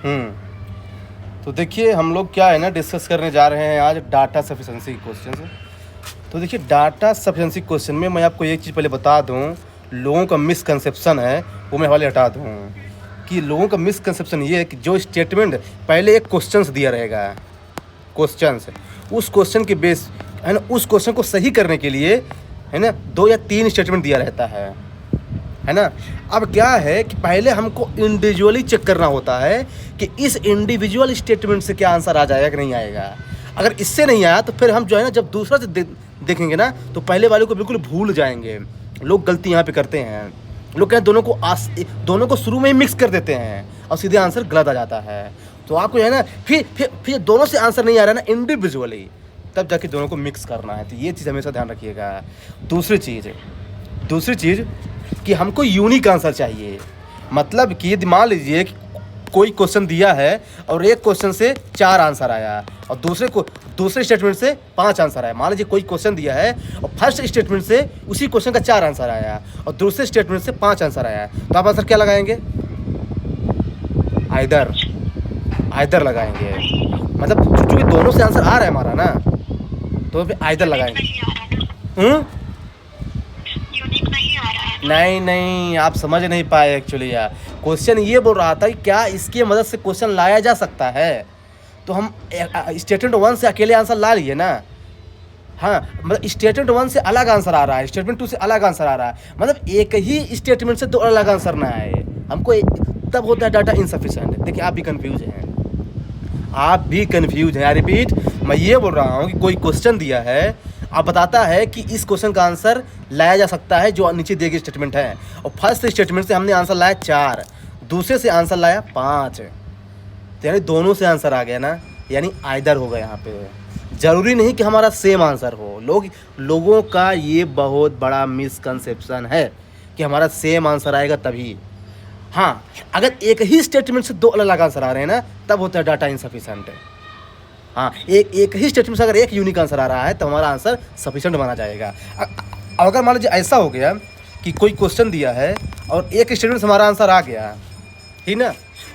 तो देखिए हम लोग क्या है ना डिस्कस करने जा रहे हैं आज डाटा सफिशेंसी क्वेश्चन से। तो देखिए डाटा सफिशेंसी क्वेश्चन में मैं आपको एक चीज़ पहले बता दूं, लोगों का मिसकंसेप्शन है वो मैं हवाले हटा दूं कि लोगों का मिसकंसेप्शन ये है कि जो स्टेटमेंट पहले एक क्वेश्चन दिया रहेगा, क्वेश्चन उस क्वेश्चन के बेस है ना, उस क्वेश्चन को सही करने के लिए है ना 2 या 3 स्टेटमेंट दिया रहता है ना। अब क्या है कि पहले हमको इंडिविजुअली चेक करना होता है कि इस इंडिविजुअल स्टेटमेंट से क्या आंसर आ जाएगा कि नहीं आएगा। अगर इससे नहीं आया तो फिर हम जो है ना जब दूसरा से देखेंगे ना तो पहले वाले को बिल्कुल भूल जाएंगे। लोग गलती यहाँ पे करते हैं, लोग क्या दोनों को शुरू में ही मिक्स कर देते हैं और सीधे आंसर गलत आ जाता है। तो आपको जो है ना फिर दोनों से आंसर नहीं आ रहा है ना इंडिविजुअली, तब जाके दोनों को मिक्स करना है। तो ये चीज़ हमेशा ध्यान रखिएगा। दूसरी चीज़ कि हमको यूनिक आंसर चाहिए। मतलब कि यदि मान लीजिए कि कोई क्वेश्चन दिया है और एक क्वेश्चन से 4 आंसर आया और दूसरे स्टेटमेंट से 5 आंसर आया। मान लीजिए कोई क्वेश्चन दिया है और फर्स्ट स्टेटमेंट से उसी क्वेश्चन का 4 आंसर आया और दूसरे स्टेटमेंट से 5 आंसर आया, तो आप आंसर क्या लगाएंगे? आइदर लगाएंगे। मतलब चूंकि दोनों से आंसर आ रहा है हमारा ना, तो फिर आइदर लगाएंगे। नहीं, आप समझ नहीं पाए एक्चुअली यार। क्वेश्चन ये बोल रहा था कि क्या इसकी मदद से क्वेश्चन लाया जा सकता है, तो हम स्टेटमेंट 1 से अकेले आंसर ला लिए ना। हाँ, मतलब स्टेटमेंट 1 से अलग आंसर आ रहा है, स्टेटमेंट 2 से अलग आंसर आ रहा है, मतलब एक ही स्टेटमेंट से 2 अलग आंसर ना आए हमको, तब होता है डाटा इनसफिशिएंट। देखिए आप भी कंफ्यूज हैं। आई रिपीट, मैं ये बोल रहा हूँ कि कोई क्वेश्चन दिया है, अब बताता है कि इस क्वेश्चन का आंसर लाया जा सकता है जो नीचे दिए गए स्टेटमेंट है, और फर्स्ट स्टेटमेंट से हमने आंसर लाया 4, दूसरे से आंसर लाया 5, तो यानी दोनों से आंसर आ गया ना, यानी आइदर होगा। यहाँ पे ज़रूरी नहीं कि हमारा सेम आंसर हो। लोगों का ये बहुत बड़ा मिसकंसेप्शन है कि हमारा सेम आंसर आएगा तभी। हाँ, अगर एक ही स्टेटमेंट से 2 अलग आंसर आ रहे हैं ना, तब होता है डाटा इनसफिशिएंट। हाँ, एक ही स्टेटमेंट से अगर एक यूनिक आंसर आ रहा है तो हमारा आंसर सफिशिएंट माना जाएगा। अगर मान लीजिए ऐसा हो गया कि कोई क्वेश्चन दिया है और एक स्टेटमेंट से हमारा आंसर आ गया, ठीक ना,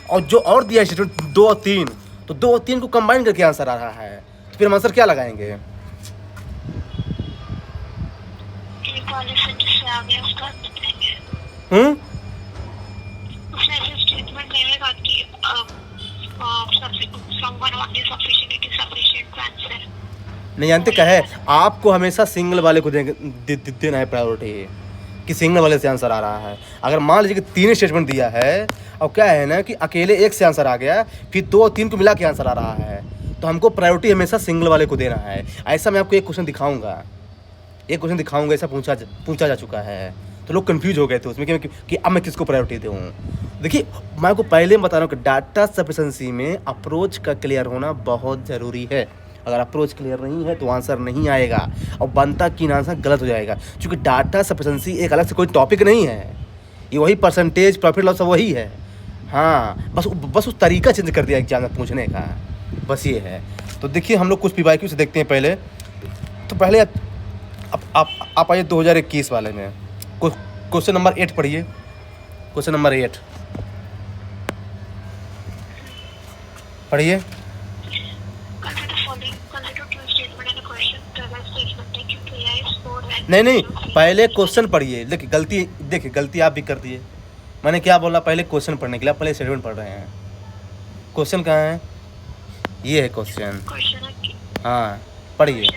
और जो और दिया स्टेटमेंट 2 और 3, तो 2 और 3 को कंबाइन करके आंसर आ रहा है, तो फिर हम आंसर क्या लगाएंगे? नहीं जानते क्या है, आपको हमेशा सिंगल वाले को देना है प्रायोरिटी कि सिंगल वाले से आंसर आ रहा है। अगर मान लीजिए कि 3 स्टेटमेंट दिया है और क्या है ना कि अकेले एक से आंसर आ गया, फिर 2 और 3 को मिला के आंसर आ रहा है, तो हमको प्रायोरिटी हमेशा सिंगल वाले को देना है। ऐसा मैं आपको एक क्वेश्चन दिखाऊंगा, ऐसा पूछा जा चुका है, तो लोग कंफ्यूज हो गए थे उसमें कि अब मैं किसको प्रायोरिटी दूँ। देखिए मैं आपको पहले बता रहा हूँ कि डाटा सफिशिएंसी में अप्रोच का क्लियर होना बहुत ज़रूरी है। अगर अप्रोच क्लियर नहीं है तो आंसर नहीं आएगा और बनता कि आंसर गलत हो जाएगा। क्योंकि डाटा सफिशिएंसी एक अलग से कोई टॉपिक नहीं है, ये वही परसेंटेज, प्रॉफिट लॉस सब वही है। हाँ, बस उस तरीका चेंज कर दिया एग्जाम में पूछने का, बस ये है। तो देखिए हम लोग कुछ पीवाईक्यू से देखते हैं पहले। तो पहले आप आइए 2021 वाले में, क्वेश्चन नंबर 8 पढ़िए। क्वेश्चन नंबर 8 पढ़िए। नहीं, पहले क्वेश्चन पढ़िए। देखिए गलती आप भी कर दिए। मैंने क्या बोला, पहले क्वेश्चन पढ़ने के लिए, आप पहले स्टेटमेंट पढ़ रहे हैं। क्वेश्चन कहाँ है? ये है क्वेश्चन। हाँ पढ़िए।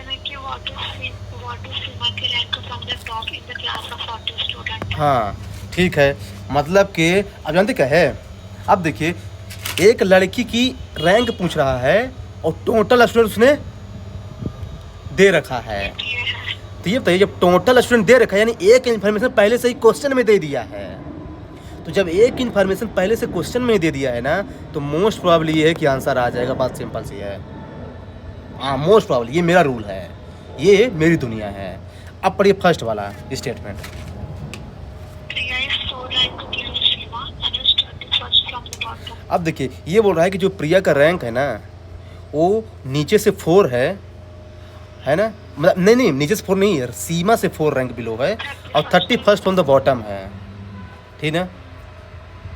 हाँ ठीक है, मतलब कि अब जानते क्या है, अब देखिए एक लड़की की रैंक पूछ रहा है और टोटल स्टूडेंट उसने दे रखा है। तो ये बताइए, जब टोटल स्टूडेंट दे रखा है यानी एक इन्फॉर्मेशन पहले से ही क्वेश्चन में दे दिया है, तो जब एक इन्फॉर्मेशन पहले से क्वेश्चन में दे दिया है ना, तो मोस्ट प्रोबेबली ये है कि आंसर आ जाएगा। बात सिंपल सी है। हाँ मोस्ट प्रोबेबली, ये मेरा रूल है, ये मेरी दुनिया है। अब पढ़िए फर्स्ट वाला स्टेटमेंट। अब देखिए ये बोल रहा है कि जो प्रिया का रैंक है ना वो नीचे से 4 है ना, मतलब नहीं नीचे से 4 नहीं है, सीमा से 4 रैंक बिलो है और 31st फ्रॉम द बॉटम है, ठीक ना।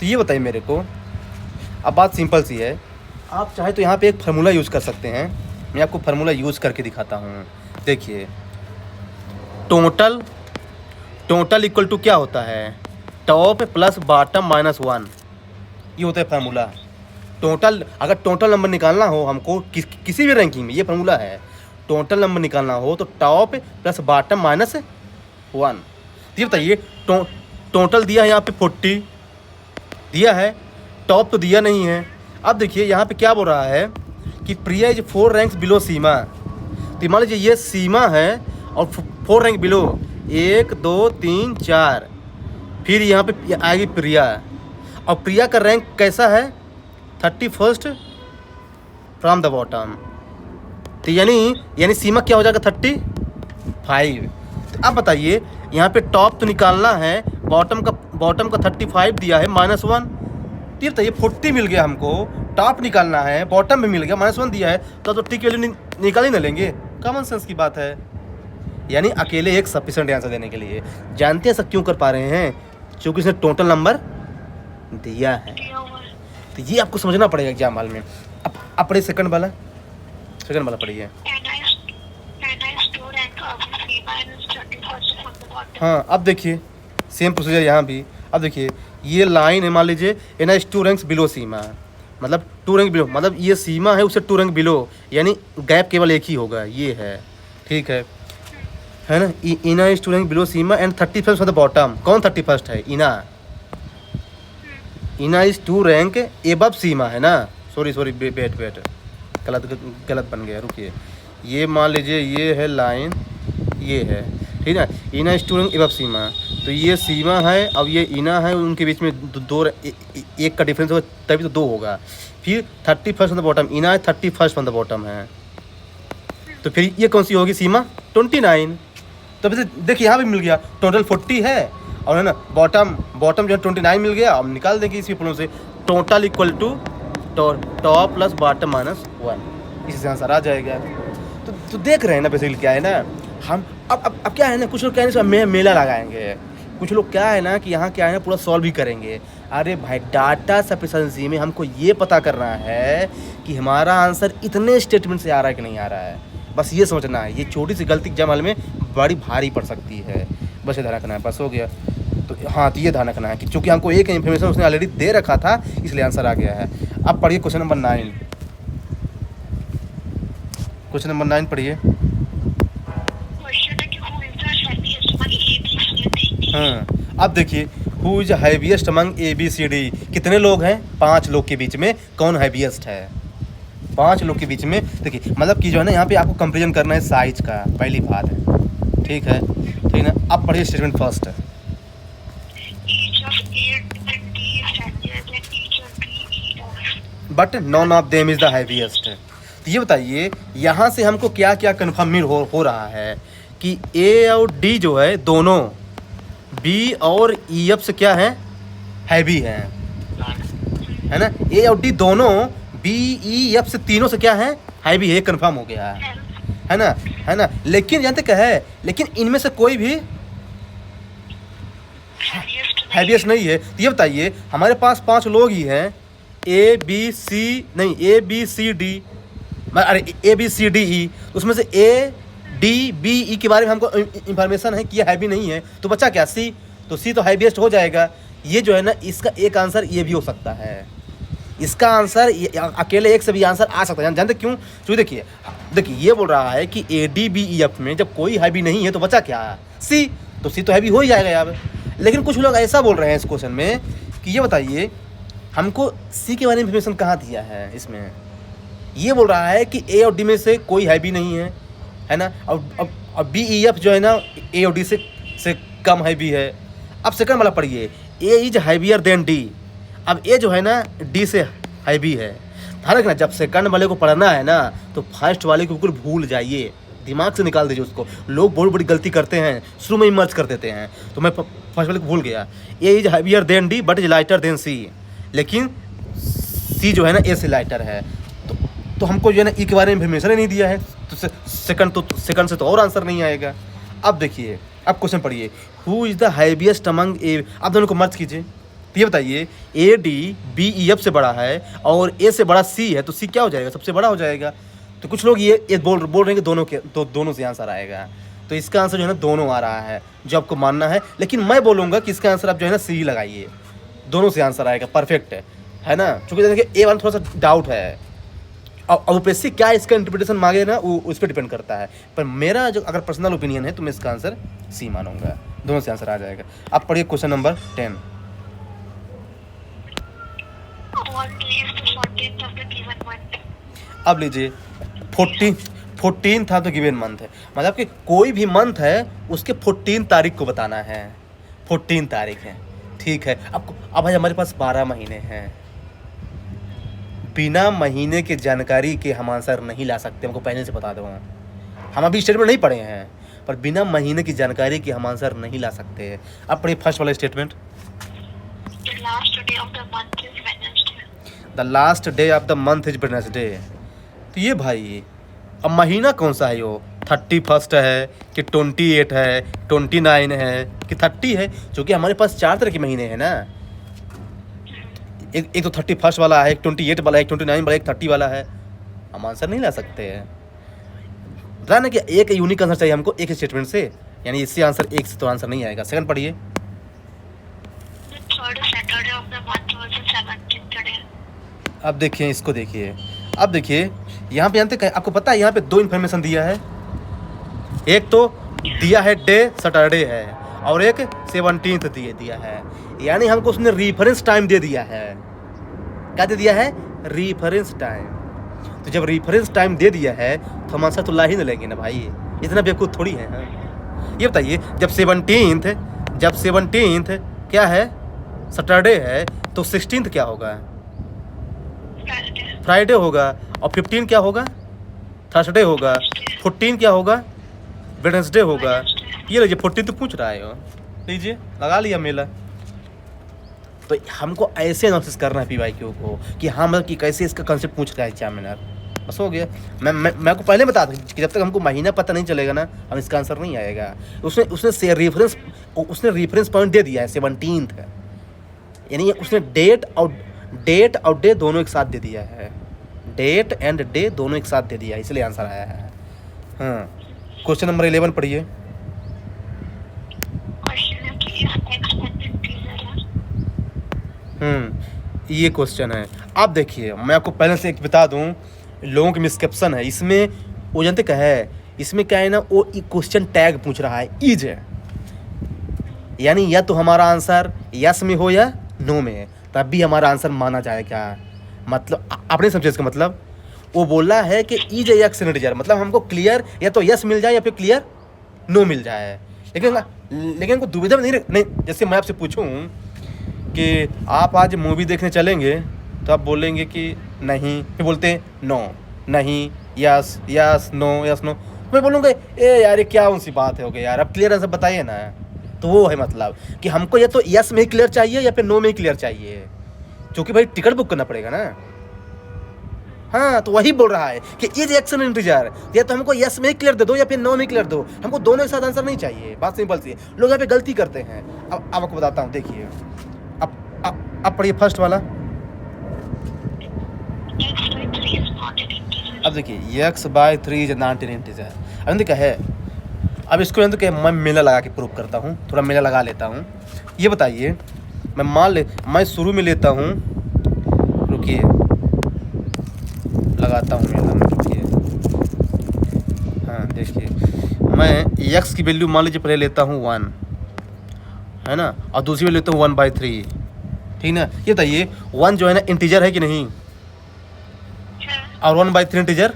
तो ये बताइए मेरे को, अब बात सिंपल सी है, आप चाहे तो यहाँ पे एक फार्मूला यूज़ कर सकते हैं। मैं आपको फार्मूला यूज़ करके दिखाता हूँ। देखिए, टोटल इक्वल टू क्या होता है, टॉप प्लस बॉटम माइनस 1, ये होता है फार्मूला। टोटल, अगर टोटल नंबर निकालना हो हमको किसी भी रैंकिंग में, ये फार्मूला है। टोटल नंबर निकालना हो तो टॉप प्लस बॉटम माइनस 1। ये बताइए, टोटल दिया है यहाँ पे 40 दिया है, टॉप तो दिया नहीं है। अब देखिए यहाँ पे क्या बोल रहा है कि प्रिया इज 4 रैंक्स बिलो सीमा। तो मान लीजिए ये सीमा है और 4 रैंक बिलो, 1 2 3 4, फिर यहाँ पे आएगी प्रिया, और प्रिया का रैंक कैसा है, 31st फ्रॉम द बॉटम। तो यानी सीमा क्या हो जाएगा, 35। तो अब बताइए यहाँ पे टॉप तो निकालना है, बॉटम का 35 दिया है -1। तो बताइए 40 मिल गया हमको, टॉप निकालना है, बॉटम भी मिल गया, -1 दिया है, तो टिक वैल्यू निकाल ही ना लेंगे। कॉमन सेंस की बात है। यानी अकेले एक सफिशिएंट आंसर देने के लिए। जानते हैं सब क्यों कर पा रहे हैं, क्योंकि इसने टोटल नंबर दिया है। तो ये आपको समझना पड़ेगा एग्जाम हॉल में। अब पढ़िए सेकंड वाला पढ़िए। हाँ, अब देखिए सेम प्रोसीजर यहाँ भी। अब देखिए ये लाइन है, मान लीजिए एन इज 2 रैंक्स बिलो सीमा, मतलब 2 रैंक बिलो, मतलब ये सीमा है उससे 2 रैंक बिलो, यानी गैप केवल एक ही होगा, ये है, ठीक है ना। इना is 2 rank below Seema and 31st for the bottom. कौन 31st है, इना इज 2 रैंक एबव सीमा है ना। सॉरी वेट गलत बन गया, रुकिए। ये मान लीजिए ये है लाइन, ये है, ठीक है। इना इज 2 रैंक एबव सीमा, तो ये सीमा है, अब ये इना है, उनके बीच में एक का डिफरेंस होगा, तभी तो 2 होगा। फिर 31st ऑन द बॉटम, इना है 31st ऑन द बॉटम है, तो फिर ये कौन सी होगी सीमा, 29। तो देखिए यहाँ भी मिल गया, टोटल 40 है, और है ना बॉटम जो है 29 मिल गया। अब निकाल देंगे इसी प्रॉब्लम से, total equal to top plus bottom -1, इससे आंसर आ जाएगा। तो देख रहे हैं ना बेसिकली क्या है ना, हम अब क्या है ना, कुछ लोग क्या है ना मेला लगाएंगे, कुछ लोग क्या है ना कि यहाँ क्या है ना पूरा सॉल्व भी करेंगे। अरे भाई, डाटा सफिशिएंसी में हमको ये पता करना है कि हमारा आंसर इतने स्टेटमेंट से आ रहा है कि नहीं आ रहा है, बस ये समझना है। ये छोटी सी गलती एग्जाम हॉल में बड़ी भारी पड़ सकती है, बस ये ध्यान रखना है, बस हो गया। तो हाँ, तो ये ध्यान रखना है कि चूँकि हमको एक इन्फॉर्मेशन उसने ऑलरेडी दे रखा था, इसलिए आंसर आ गया है। अब पढ़िए क्वेश्चन नंबर 9। क्वेश्चन नंबर 9 पढ़िए। हाँ, अब देखिए, who is heaviest among ABCD। कितने लोग हैं, 5 लोग के बीच में कौन हैवीएस्ट है, 5 लोग के बीच में। देखिए मतलब कि जो है ना यहाँ पे आपको कंपेरिजन करना है साइज का, पहली बात है, ठीक है ना। अब पढ़िए statement first. But none of them is the heaviest. तो ये बताइए यहाँ से हमको क्या क्या कन्फर्म हो रहा है कि A और D जो है दोनों B और EF से क्या है, हैवी हैं, है ना। A और D दोनों BEF से, तीनों से क्या है, हैवी है, कंफर्म हो गया है ना। लेकिन जानते क्या है, लेकिन इनमें से कोई भी हैवीएस्ट नहीं है। तो ये बताइए हमारे पास 5 लोग ही हैं, A B C D, अरे A B C D E, उसमें से A D B E के बारे में हमको इंफॉर्मेशन है कि ये हैवी नहीं है, तो बच्चा क्या C, तो C तो हैवीएस्ट हो जाएगा। ये जो है ना, इसका एक आंसर ये भी हो सकता है, इसका आंसर अकेले एक से भी आंसर आ सकता है। जानते क्यों, क्योंकि देखिए ये बोल रहा है कि ADBEF में जब कोई हैवी नहीं है तो बचा क्या, C, तो C तो हैवी हो ही जाएगा यार। लेकिन कुछ लोग ऐसा बोल रहे हैं इस क्वेश्चन में कि ये बताइए हमको C के बारे में इन्फॉर्मेशन कहाँ दिया है। इसमें ये बोल रहा है कि A और D में से कोई हैवी नहीं है ना। अब BEF जो है ना A और D से कम हैवी है। अब सेकंड वाला पढ़िए, A is heavier than D। अब A जो है ना D से हैवी है। ध्यान रखना, जब सेकंड वाले को पढ़ना है ना तो फर्स्ट वाले को बिल्कुल भूल जाइए, दिमाग से निकाल दीजिए उसको। लोग बहुत बड़ी गलती करते हैं, शुरू में ही मर्ज कर देते हैं, तो मैं फर्स्ट वाले को भूल गया। A is heavier than D but is lighter than C, लेकिन C जो है ना A से लाइटर है। तो हमको जो है ना E के बारे में इन्फॉर्मेशन ही नहीं दिया है, तो सेकंड से तो और आंसर नहीं आएगा। अब देखिए, अब क्वेश्चन पढ़िए, who is the heaviest among A. अब दोनों को मर्ज कीजिए, तो ये बताइए A D B E F से बड़ा है और ए से बड़ा सी है, तो सी क्या हो जाएगा, सबसे बड़ा हो जाएगा। तो कुछ लोग ये बोल रहे हैं कि दोनों के दोनों से आंसर आएगा, तो इसका आंसर जो है ना दोनों आ रहा है, जो आपको मानना है। लेकिन मैं बोलूँगा कि इसका आंसर आप जो है ना सी लगाइए, दोनों से आंसर आएगा, परफेक्ट है ना। चूँकि देखिए ए1 थोड़ा सा डाउट है, और यूपीएससी क्या इसका इंटरप्रिटेशन मांगे ना वो उस पर डिपेंड करता है। पर मेरा जो अगर पर्सनल ओपिनियन है तो मैं इसका आंसर सी मानूंगा, दोनों से आंसर आ जाएगा। अब पढ़िए क्वेश्चन नंबर 10। अब लीजिए 14 था तो गिवन मंथ है, मतलब कि कोई भी मंथ है उसके 14 तारीख को बताना है, 14 तारीख है, ठीक है। अब भाई हमारे पास 12 महीने हैं, बिना महीने के जानकारी के हम आंसर नहीं ला सकते, हमको पहले से बता दो। हम अभी स्टेटमेंट नहीं पढ़े हैं, पर बिना महीने की जानकारी के हम आंसर नहीं ला सकते। अब पढ़िए फर्स्ट वाला statement, the last day of the month is Wednesday. तो ये भाई अब महीना कौन सा है, यो 31 है कि 28 है, 29 है कि 30 है, क्योंकि हमारे पास 4 तरह के महीने हैं ना, एक तो 31 वाला है, एक 28 वाला है, एक 29 वाला है, एक 30 वाला है। हम आंसर नहीं ला सकते हैं, बता ना कि एक यूनिक आंसर चाहिए हमको एक स्टेटमेंट से, यानी इससे आंसर एक से तो आंसर नहीं आएगा। सेकंड पढ़िए, अब देखिए इसको देखिए, अब देखिए यहाँ पे जानते आपको पता है यहाँ पे 2 इन्फॉर्मेशन दिया है, एक तो दिया है डे सैटरडे है और एक 17 दिया है, यानी हमको उसने रेफरेंस टाइम दे दिया है। क्या दे दिया है, रेफरेंस टाइम। तो जब रेफरेंस टाइम दे दिया है तो हम आंसर तो ला ही नहीं लेंगे ना भाई, इतना बेवकूफ़ थोड़ी है। ये बताइए जब 17 क्या है, सैटरडे है, तो 16 क्या होगा, फ्राइडे होगा, और 15 क्या होगा, थर्सडे होगा, 14 क्या होगा, वेडनेसडे होगा। ये लीजिए 14 तो पूछ रहा है, लीजिए लगा लिया मेला। तो हमको ऐसे एनालिसिस करना है पीवाईक्यू को कि हाँ मतलब कि कैसे इसका कंसेप्ट पूछ रहा है एग्जामिनर, बस हो गया। मैं आपको पहले बता दूँ कि जब तक हमको महीना पता नहीं चलेगा ना हम इसका आंसर नहीं आएगा। उसने रेफरेंस पॉइंट दे दिया है 17 है, यानी उसने डेट और डे दोनों एक साथ दे दिया है, डेट एंड डे दोनों एक साथ दे दिया है, इसलिए आंसर आया है। हाँ, क्वेश्चन नंबर 11 पढ़िए। ये क्वेश्चन है। आप देखिए मैं आपको पहले से एक बता दूं, लोगों की मिसकंसेप्शन है इसमें, वो जानते क्या है, इसमें क्या है ना, वो क्वेश्चन टैग पूछ रहा है इज है, यानी या तो हमारा आंसर यस में हो या नो में, तब भी हमारा आंसर माना जाएगा। मतलब आपने समझे इसका मतलब, वो बोला है कि इज एक्स इंटीजर, मतलब हमको क्लियर या तो यस मिल जाए या फिर क्लियर नो मिल जाए। लेकिन हमको दुविधा में नहीं। जैसे मैं आपसे पूछूं कि आप आज मूवी देखने चलेंगे, तो आप बोलेंगे कि नहीं, फिर बोलते हैं नो, नहीं, yes yes no yes no, मैं बोलूँगा ए यार ये क्या उनसी बात है, हो गई यार, अब क्लियर आंसर बताइए ना। तो वो है मतलब कि हमको या तो यस में ही क्लियर चाहिए या फिर नो में ही क्लियर चाहिए, क्योंकि भाई टिकट बुक करना पड़ेगा ना। हाँ, तो वही बोल रहा है कि इज एक्शन इंटीजर, या तो हमको यस में ही क्लियर दे दो या फिर नो में क्लियर दो, हमको दोनों के साथ आंसर नहीं चाहिए। बात सिंपल सी है, लोग यहाँ पे गलती करते हैं। अब आपको बताता हूँ, देखिए अब पढ़िए फर्स्ट वाला। अब देखिए x/3 is not an integer. अब देखिए है, अब इसको तो क्या मैं मेला लगा के प्रूव करता हूँ, थोड़ा मेला लगा लेता हूँ। ये बताइए मैं शुरू में लेता हूँ, रुकिए लगाता हूँ मेला में, रुकिए। हाँ देखिए, मैं x की वैल्यू मान लीजिए पहले लेता हूँ 1 है ना, और दूसरी वैल्यू लेता हूँ 1/3, ठीक ना। ये बताइए 1 जो है ना इंटीजर है कि नहीं, और 1/3 इंटीजर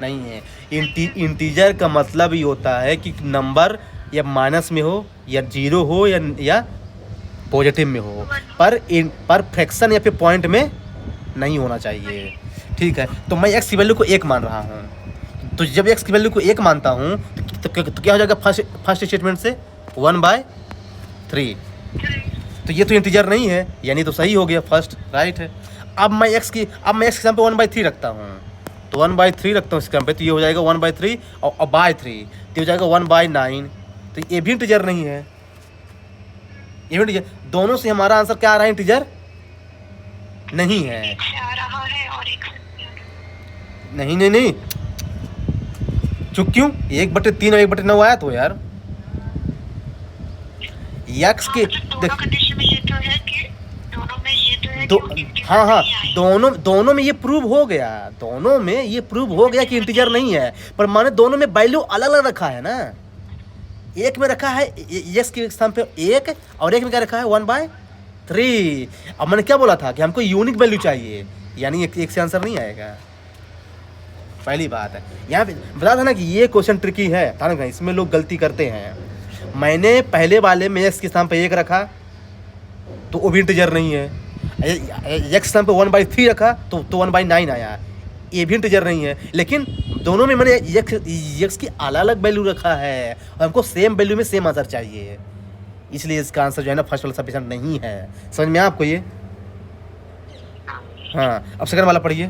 नहीं है। इंटीजर का मतलब ये होता है कि नंबर या माइनस में हो या 0 हो या पॉजिटिव में हो, पर फ्रैक्शन या फिर पॉइंट में नहीं होना चाहिए, ठीक है। तो मैं x की वैल्यू को 1 मान रहा हूँ, तो जब x की वैल्यू को 1 मानता हूँ तो क्या हो जाएगा फर्स्ट स्टेटमेंट से 1/3, तो ये तो इंटीजर नहीं है, यानी तो सही हो गया, फर्स्ट राइट है। अब मैं x के स्थान पे 1/3 रखता हूँ, तो 1/3 रखता हूँ इसके पे, तो ये हो जाएगा 1/3 और बाय 3, तो हो जाएगा 1/9, तो ये भी इंटीजर नहीं है। ये भी दोनों से हमारा आंसर क्या आ रहा है, इंटीजर नहीं है। एक से आ रहा है और एक से नहीं नहीं नहीं, चुप क्यों, 1/3 और 1/9 आया तो यार यक्स के दोनों कंडीशन में ये तो है कि दोनों में ये तो है दो, कि इंटीजर हाँ हाँ, नहीं आएगा। दोनों में ये प्रूव हो गया, दोनों में ये प्रूव हो गया कि इंटीजर नहीं है, पर माने दोनों में वैल्यू अलग अलग रखा है ना। एक में रखा है यस के स्थान पे 1 और एक में क्या रखा है 1/3। अब मैंने क्या बोला था कि हमको यूनिक वैल्यू चाहिए, यानी एक से आंसर नहीं आएगा। पहली बात है, यहाँ पे बता था ना कि ये क्वेश्चन ट्रिकी है, था ना, इसमें लोग गलती करते हैं। मैंने पहले वाले में एक्स के स्थान पे 1 रखा तो वो भी इंटीजर नहीं है, एक्स के स्थान पे 1/3 रखा तो 1/9 आया, ये भी इंटीजर नहीं है। लेकिन दोनों में मैंने एक्स की अलग अलग वैल्यू रखा है और हमको सेम वैल्यू में सेम आंसर चाहिए, इसलिए इसका आंसर जो है ना फर्स्ट वाला सफिशिएंट नहीं है। समझ में आपको ये? हाँ, अब सेकंड वाला पढ़िए।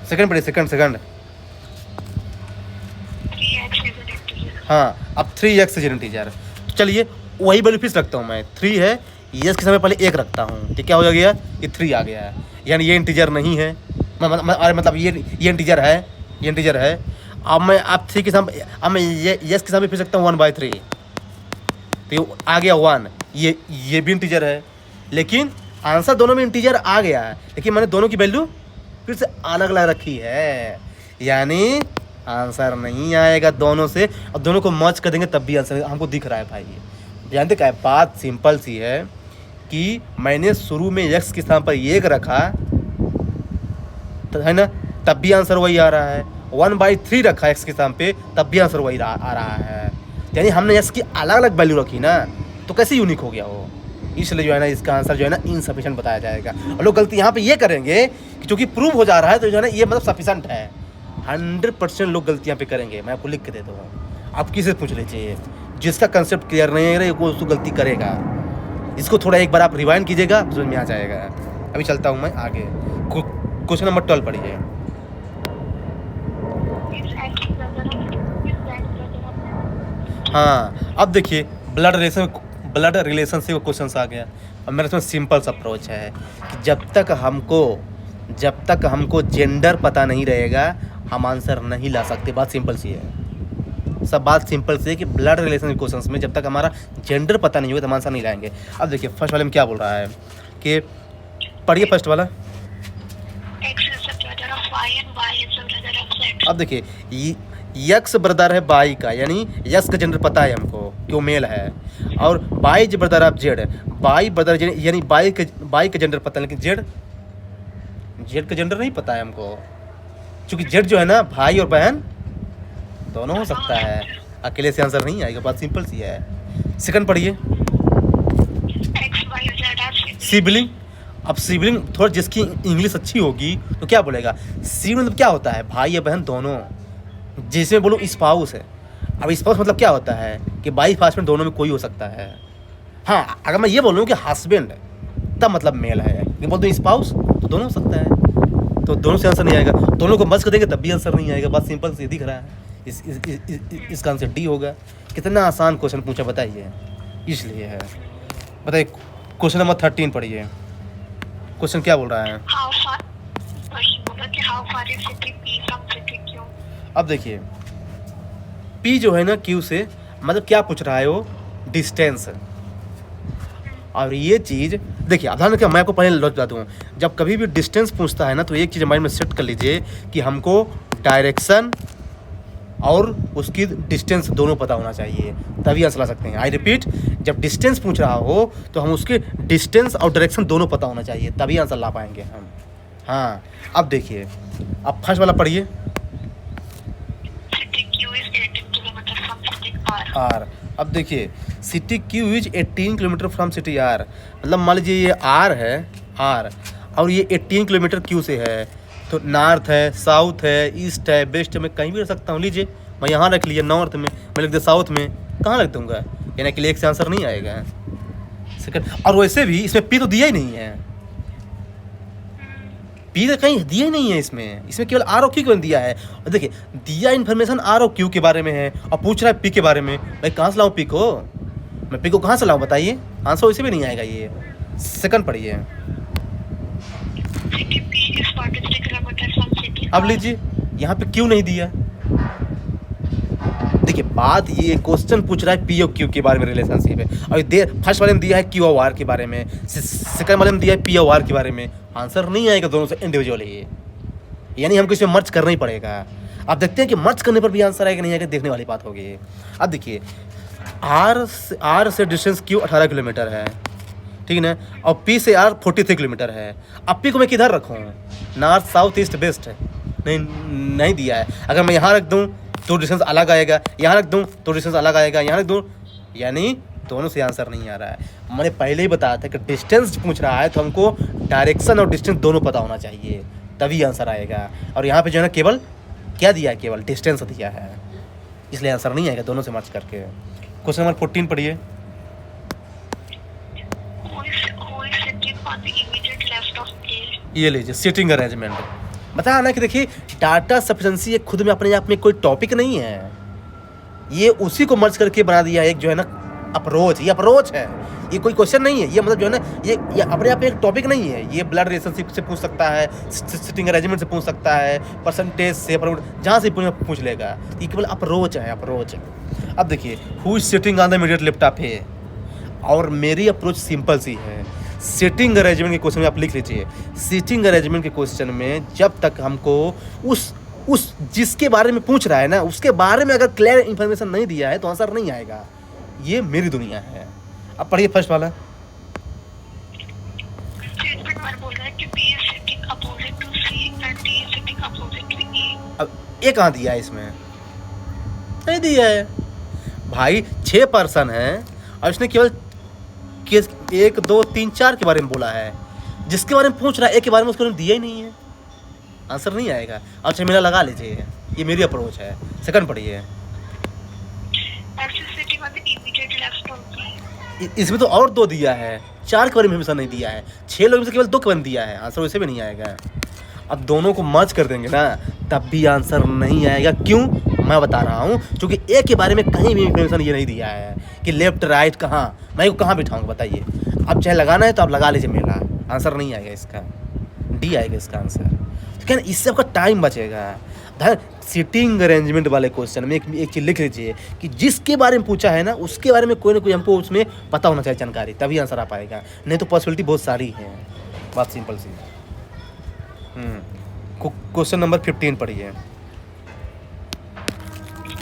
सेकंड पढ़िए, second. 3x is an integer। हाँ, अब 3x इज इंटीजर। तो चलिए वही वैल्यू फिक्स रखता हूँ मैं, 3 है, यस के समय पहले 1 रखता हूँ, ठीक क्या हो गया, ये 3 आ गया है, यानी ये इंटीजर नहीं है। अरे मतलब ये इंटीजर है, ये इंटीजर है। अब मैं अब 3 के सामने, अब मैं ये यस के सामने फिर सकता हूँ 1/3, तो ये आ गया 1, ये भी इंटीजर है। लेकिन आंसर दोनों में इंटीजर आ गया है, लेकिन मैंने दोनों की वैल्यू फिर से अलग अलग रखी है, यानी आंसर नहीं आएगा दोनों से। और दोनों को मर्ज कर देंगे तब भी आंसर हमको दिख रहा है भाई। जानते क्या है, बात सिंपल सी है कि मैंने शुरू में एक्स के स्थान पर 1 रखा तो है ना, तब भी आंसर वही आ रहा है। 1/3 रखा एक्स के स्थान पे, तब भी आंसर वही आ रहा है। यानी हमने एक्स की अलग अलग वैल्यू रखी ना, तो कैसे यूनिक हो गया वो, इसलिए जो है ना इसका आंसर जो है ना इनसफिशिएंट बताया जाएगा। और लोग गलती यहाँ पे ये करेंगे कि चूँकि प्रूव हो जा रहा है तो जो है ना ये मतलब सफिशिएंट है। 100% लोग गलतियाँ पे करेंगे, मैं आपको लिख के देता हूँ, आप किसी से पूछ लीजिए, जिसका कंसेप्ट क्लियर नहीं है वो उसको गलती करेगा। इसको थोड़ा एक बार आप रिवाइंड कीजिएगा, समझ में आ जाएगा। अभी चलता हूँ मैं आगे, क्वेश्चन नंबर 12 पढ़िए। हाँ, अब देखिए ब्लड रिलेशन से वो क्वेश्चन आ गया। और मेरे इसमें सिंपल सा अप्रोच है कि जब तक हमको जेंडर पता नहीं रहेगा हम आंसर नहीं ला सकते। बात सिंपल सी है, सब बात सिंपल सी है कि ब्लड रिलेशन के क्वेश्चंस में जब तक हमारा जेंडर पता नहीं होगा तो हम आंसर नहीं लाएंगे। अब देखिए फर्स्ट वाले में क्या बोल रहा है कि पढ़िए फर्स्ट वाला। अब देखिए यक्स ब्रदर है बाई का, यानी यक्स का जेंडर पता है हमको कि वो मेल है, और by brother of Z, by brother यानी बाई का जेंडर पता है, लेकिन जेड का जेंडर नहीं पता है हमको, क्योंकि जेड जो है ना भाई और बहन दोनों हो सकता है, अकेले से आंसर नहीं आएगा। बात सिंपल सी है। सेकंड पढ़िए, सिबलिंग। अब सिबलिंग थोड़ा जिसकी इंग्लिश अच्छी होगी तो क्या बोलेगा, सिबलिंग मतलब क्या होता है, भाई या बहन दोनों। जिसमें बोलो स्पाउस है, अब स्पाउस मतलब क्या होता है कि वाइफ हस्बैंड दोनों में कोई हो सकता है। हाँ, अगर मैं ये बोलूँ कि हस्बैंड तब मतलब मेल है, लेकिन बोल दूँ स्पाउस तो दोनों हो सकता है, तो दोनों से आंसर नहीं आएगा। दोनों को मर्ज कर देंगे तब भी आंसर नहीं आएगा। बात सिंपल सी दिख रहा है, इसका आंसर डी होगा। कितना आसान क्वेश्चन पूछा बताइए, इसलिए है। बताइए क्वेश्चन नंबर 13 पढ़िए, क्वेश्चन क्या बोल रहा है। अब देखिए P जो है ना Q से, मतलब क्या पूछ रहा है वो, डिस्टेंस। और ये चीज़ देखिए, अब क्या मैं आपको पहले लॉजिक बता दूँ, जब कभी भी डिस्टेंस पूछता है ना तो एक चीज़ माइंड में सेट कर लीजिए कि हमको डायरेक्शन और उसकी डिस्टेंस दोनों पता होना चाहिए, तभी आंसर ला सकते हैं। आई रिपीट, जब डिस्टेंस पूछ रहा हो तो हम उसके डिस्टेंस और डायरेक्शन दोनों पता होना चाहिए, तभी आंसर ला पाएंगे हम। हाँ, अब देखिए, अब फर्स्ट वाला पढ़िए, आर। अब देखिए city Q is 18 kilometre from city R, मतलब मान लीजिए ये आर है, आर, और ये 18 किलोमीटर क्यू से है, तो नॉर्थ है, साउथ है, ईस्ट है, वेस्ट में कहीं भी रख सकता हूँ। लीजिए मैं यहाँ रख लिया नॉर्थ में, मैं लिख दिया साउथ में, कहाँ रख दूँगा, यानी कि एक से आंसर नहीं आएगा। सेकंड, और वैसे भी इसमें पी तो दिया ही नहीं है, पी तो कहीं दिया ही नहीं है इसमें, इसमें केवल आर ओ क्यू क्यों दिया है। और देखिए दिया इन्फॉर्मेशन आर ओ क्यू के बारे में है और पूछ रहा है पी के बारे में। भाई कहाँ से लाऊँ पी को, मैं पी को कहाँ से लाऊँ बताइए, आंसर वैसे भी नहीं आएगा ये। सेकंड पढ़िए। City P is 43 kilometers from city. अब लीजिए यहाँ पे क्यों नहीं दिया। देखिए बात ये क्वेश्चन पूछ रहा है पी और क्यू के बारे में रिलेशनशिप है, और फर्स्ट वाले में दिया है क्यू और आर के बारे में, सेकंड वाले में दिया है पी और आर के बारे में। आंसर नहीं आएगा दोनों से इंडिविजुअली, यानी हमको इसमें मर्ज करना ही पड़ेगा। अब देखते हैं कि मर्ज करने पर भी आंसर आएगा नहीं आएगा, देखने वाली बात होगी। अब देखिए आर से डिस्टेंस क्यू 18 किलोमीटर है, ठीक है ना, और पी से आर 43 किलोमीटर है। अब पी को मैं किधर रखूँ, नॉर्थ साउथ ईस्ट वेस्ट है, नहीं दिया है। अगर मैं यहाँ रख दूँ तो डिस्टेंस अलग आएगा, यहाँ रख दूँ तो डिस्टेंस अलग आएगा, यहाँ रख दूँ, यानी दोनों से आंसर नहीं आ रहा है। मैंने पहले ही बताया था कि डिस्टेंस पूछ रहा है तो हमको डायरेक्शन और डिस्टेंस दोनों पता होना चाहिए, तभी आंसर आएगा। और यहाँ पे जो है ना केवल क्या दिया है, केवल डिस्टेंस दिया है, इसलिए आंसर नहीं आएगा दोनों से मैच करके। क्वेश्चन नंबर 14 पढ़िए। Who is sitting on the immediate left of A? ये लीजिए सीटिंग अरेंजमेंट। बताया ना कि देखिए डाटा सफिशिएंसी ये खुद में अपने आप में कोई टॉपिक नहीं है, ये उसी को मर्ज करके बना दिया है एक जो है ना अप्रोच। ये अप्रोच है, ये कोई क्वेश्चन नहीं है। ये मतलब जो है ना ये अपने आप में एक टॉपिक नहीं है। ये ब्लड रिलेशनशिप से पूछ सकता है, सिटिंग अरेंजमेंट से पूछ सकता है, परसेंटेज से, जहाँ से पूछ लेगा। ये केवल अप्रोच है, अप्रोच। अब देखिए who is sitting on the immediate left of A, और मेरी अप्रोच सिंपल सी है। सिटिंग अरेंजमेंट के क्वेश्चन में आप लिख लीजिए, सिटिंग अरेंजमेंट के क्वेश्चन में जब तक हमको उस जिसके बारे में पूछ रहा है ना उसके बारे में अगर क्लियर इन्फॉर्मेशन नहीं दिया है तो आंसर नहीं आएगा। ये मेरी दुनिया है। अब पढ़िए फर्स्ट वाला। Statement 1 बोल रहा है कि B is sitting opposite to C and D is sitting opposite to E. अब ये कहाँ दिया है, इसमें नहीं दिया है भाई। 6 पर्सन है और इसने केवल 1 2 3 4 के बारे में बोला है, जिसके बारे में पूछ रहा है एक के बारे में उसको दिया ही नहीं है, आंसर नहीं आएगा। अच्छा मेरा लगा लीजिए, ये मेरी अप्रोच है। सेकंड पढ़िए। X is sitting on the immediate left of B. इसमें तो और 2 दिया है, 4 के बारे में हमेशा नहीं दिया है। 6 लोगों में से केवल 2 के बारे में दिया है, आंसर वैसे भी नहीं आएगा। अब दोनों को मर्ज कर देंगे ना तब भी आंसर नहीं आएगा। क्यों, मैं बता रहा हूँ, क्योंकि ए के बारे में कहीं भी इन्फॉर्मेशन ये नहीं दिया है कि लेफ्ट राइट कहाँ, मैं को कहाँ बिठाऊँगा बताइए। अब चाहे लगाना है तो आप लगा लीजिए, मेरा आंसर नहीं आएगा, इसका डी आएगा इसका आंसर। तो क्या इससे आपका टाइम बचेगा। सिटिंग अरेंजमेंट वाले क्वेश्चन में एक चीज़ लिख लीजिए कि जिसके बारे में पूछा है ना उसके बारे में कोई ना कोई हमको उसमें पता होना चाहिए जानकारी, तभी आंसर आ पाएगा, नहीं तो पॉसिबिलिटी बहुत सारी है। बात सिंपल सी। क्वेश्चन नंबर 15 पढ़िए।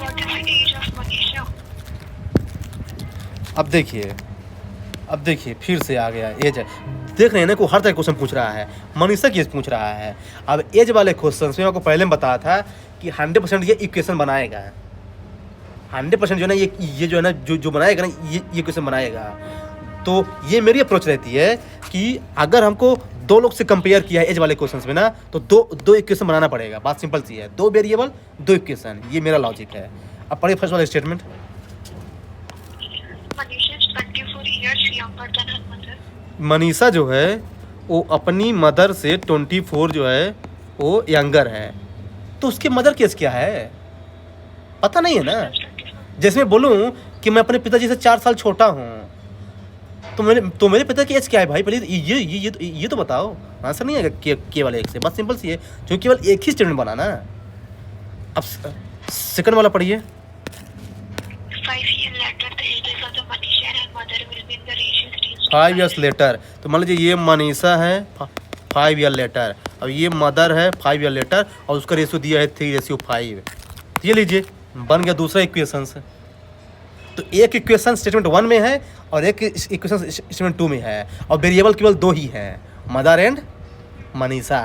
What is the age of Manisha? अब देखिए फिर से आ गया एज। देख रहे हैं ना को हर तरह क्वेश्चन पूछ रहा है, मनीषा की एज पूछ रहा है। अब एज वाले क्वेश्चन में आपको पहले में बताया था कि 100% ये इक्वेशन बनाएगा, 100% जो है ना ये जो है ना जो बनाएगा ना ये क्वेश्चन बनाएगा। तो ये मेरी अप्रोच रहती है कि अगर हमको 2 लोग से कंपेयर किया है एज वाले क्वेश्चंस में ना तो दो इक्वेशन बनाना पड़ेगा। बात सिंपल सी है, 2 वेरिएबल 2 इक्वेशन, ये मेरा लॉजिक है। अब पढ़िए फर्स्ट वाला statement. Manisha is 24 years younger than her mother. Manisha जो है वो अपनी मदर से 24 जो है वो यंगर है, तो उसके मदर केस क्या है पता नहीं है ना। जैसे मैं बोलूँ कि मैं अपने पिताजी से 4 साल छोटा हूँ, तो मेरे पिता की एज क्या है भाई, पहले ये तो बताओ। आंसर नहीं आएगा केवल एक से, बस सिंपल सी है, जो केवल एक ही स्टेटमेंट बनाना। अब सेकंड वाला पढ़िए। 5 years later, the ages of the Manisha and her mother will be in the ratio 3:5. 5 years letter, तो मान लीजिए ये मनीषा है 5 ईयर लेटर, अब ये मदर है 5 ईयर लेटर, और उसका रेशियो दिया है 3:5। ये लीजिए बन गया दूसरा इक्वेशन से। तो एक इक्वेशन स्टेटमेंट 1 में है और एक इक्वेशन स्टेटमेंट 2 में है, और वेरिएबल केवल 2 ही है, मदर एंड मनीषा।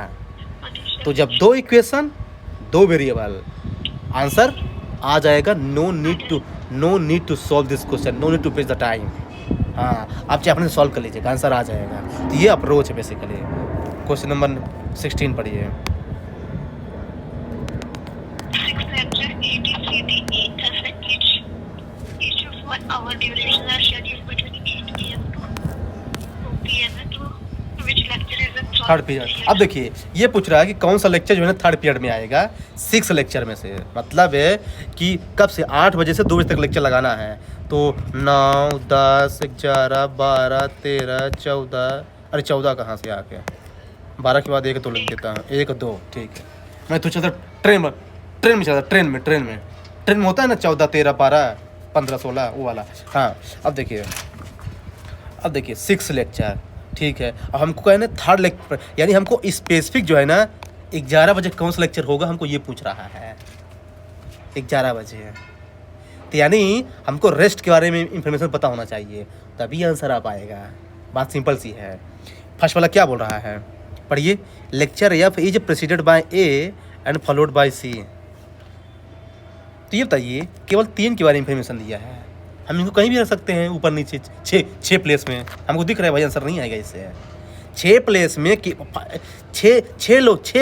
तो जब 2 इक्वेशन 2 वेरिएबल, आंसर आ जाएगा। No need to solve this question, no need to waste the time. हाँ, आप चाहे अपने सॉल्व कर लीजिएगा, आंसर आ जाएगा। तो ये अप्रोच है बेसिकली। क्वेश्चन नंबर 16 पढ़िए। 6 lecture ABCDE each of 1 hour duration are scheduled between 8 AM to 2 PM. To which lecture is in third period. अब देखिए ये पूछ रहा है कि कौन सा लेक्चर जो है ना थर्ड पीरियड में आएगा, 6 लेक्चर में से। मतलब है कि कब से 8 बजे से 2 बजे तक लेक्चर लगाना है। तो 9, 10, 11, 12, 13, 14, अरे 14 कहाँ से आके 12 के बाद 1 2 लिख देता हूँ, 1 2 ठीक है। मैं तो चलता ट्रेन में चलता, ट्रेन में होता है ना 14, 13, 12, 15, 16 वो वाला। हाँ अब देखिए 6 लेक्चर ठीक है। अब हमको क्या है ना थर्ड लेक्चर, यानी हमको स्पेसिफिक जो है ना 11 बजे कौन सा लेक्चर होगा हमको ये पूछ रहा है, 11 बजे है। तो यानी हमको रेस्ट के बारे में इंफॉर्मेशन पता होना चाहिए, तभी आंसर आ पाएगा। बात सिंपल सी है। फर्स्ट वाला क्या बोल रहा है, पढ़िए। Lecture F is preceded by A and followed by C. तो ये बताइए केवल 3 के बारे में इंफॉर्मेशन दिया है, हम इनको कहीं भी रख सकते हैं ऊपर नीचे, 6 प्लेस में। हमको दिख रहा है भाई आंसर नहीं आएगा इससे। 6 प्लेस में 6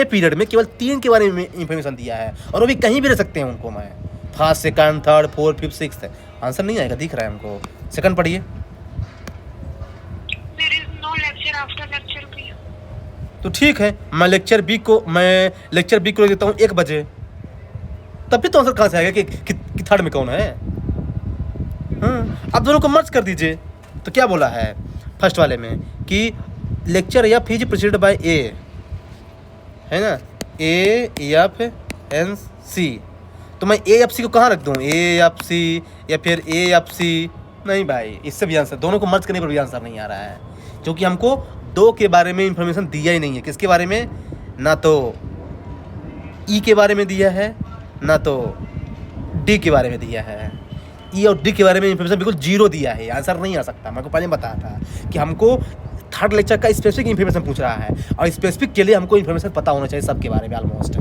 पीरियड में केवल 3 के बारे में इंफॉर्मेशन दिया है, और वो भी कहीं भी रख सकते हैं उनको। मैं first, second, third, fourth, fifth, sixth, answer नहीं आएगा, दिख रहा है हमको। सेकंड पढ़िए। There is no lecture after lecture B. तो ठीक है, मैं लेक्चर बी को रख देता हूँ 1 बजे, तब भी तो आंसर कहाँ से आएगा कि थर्ड में कौन है। हाँ आप दोनों को मर्ज कर दीजिए। तो क्या बोला है फर्स्ट वाले में कि lecture F is preceded by A, है ना, ए एफ एन सी। तो मैं ए एफ सी को कहाँ रख दूँ, ए एफ सी या फिर ए एफ सी? नहीं भाई, इससे भी आंसर, दोनों को मर्ज करने पर भी आंसर नहीं आ रहा है, क्योंकि हमको 2 के बारे में इंफॉर्मेशन दिया ही नहीं है। किसके बारे में, ना तो ई के बारे में दिया है, ना तो डी के बारे में दिया है। ई और डी के बारे में इंफॉर्मेशन बिल्कुल 0 दिया है, आंसर नहीं आ सकता। मैं को पहले बताया था कि हमको थर्ड लेक्चर का स्पेसिफिक इंफॉर्मेशन पूछ रहा है, और स्पेसिफिक के लिए हमको इंफॉर्मेशन पता होना चाहिए सबके बारे में ऑलमोस्ट।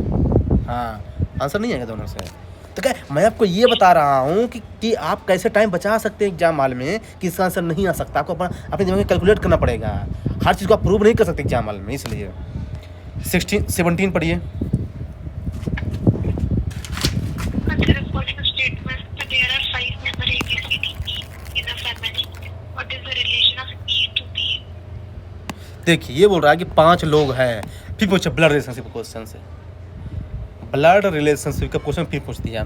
हाँ आंसर नहीं आएगा दोनों से। तो क्या मैं आपको ये बता रहा हूँ कि आप कैसे टाइम बचा सकते हैं एग्जाम हॉल में, कि इसका आंसर नहीं आ सकता। आपको अपने दिमाग में कैलकुलेट करना पड़ेगा, हर चीज़ को आप प्रूव नहीं कर सकते एग्जाम हॉल में, इसलिए। 17 पढ़िए। Consider the following statement that there are 5 members A, B, C, D, E in a family. What is the relation of E to B? देखिए ये बोल रहा है कि 5 लोग हैं, फिर पूछा ब्लड रिलेशनशिप क्वेश्चन से। ब्लड रिलेशनशिप का क्वेश्चन फिर पूछ दिया।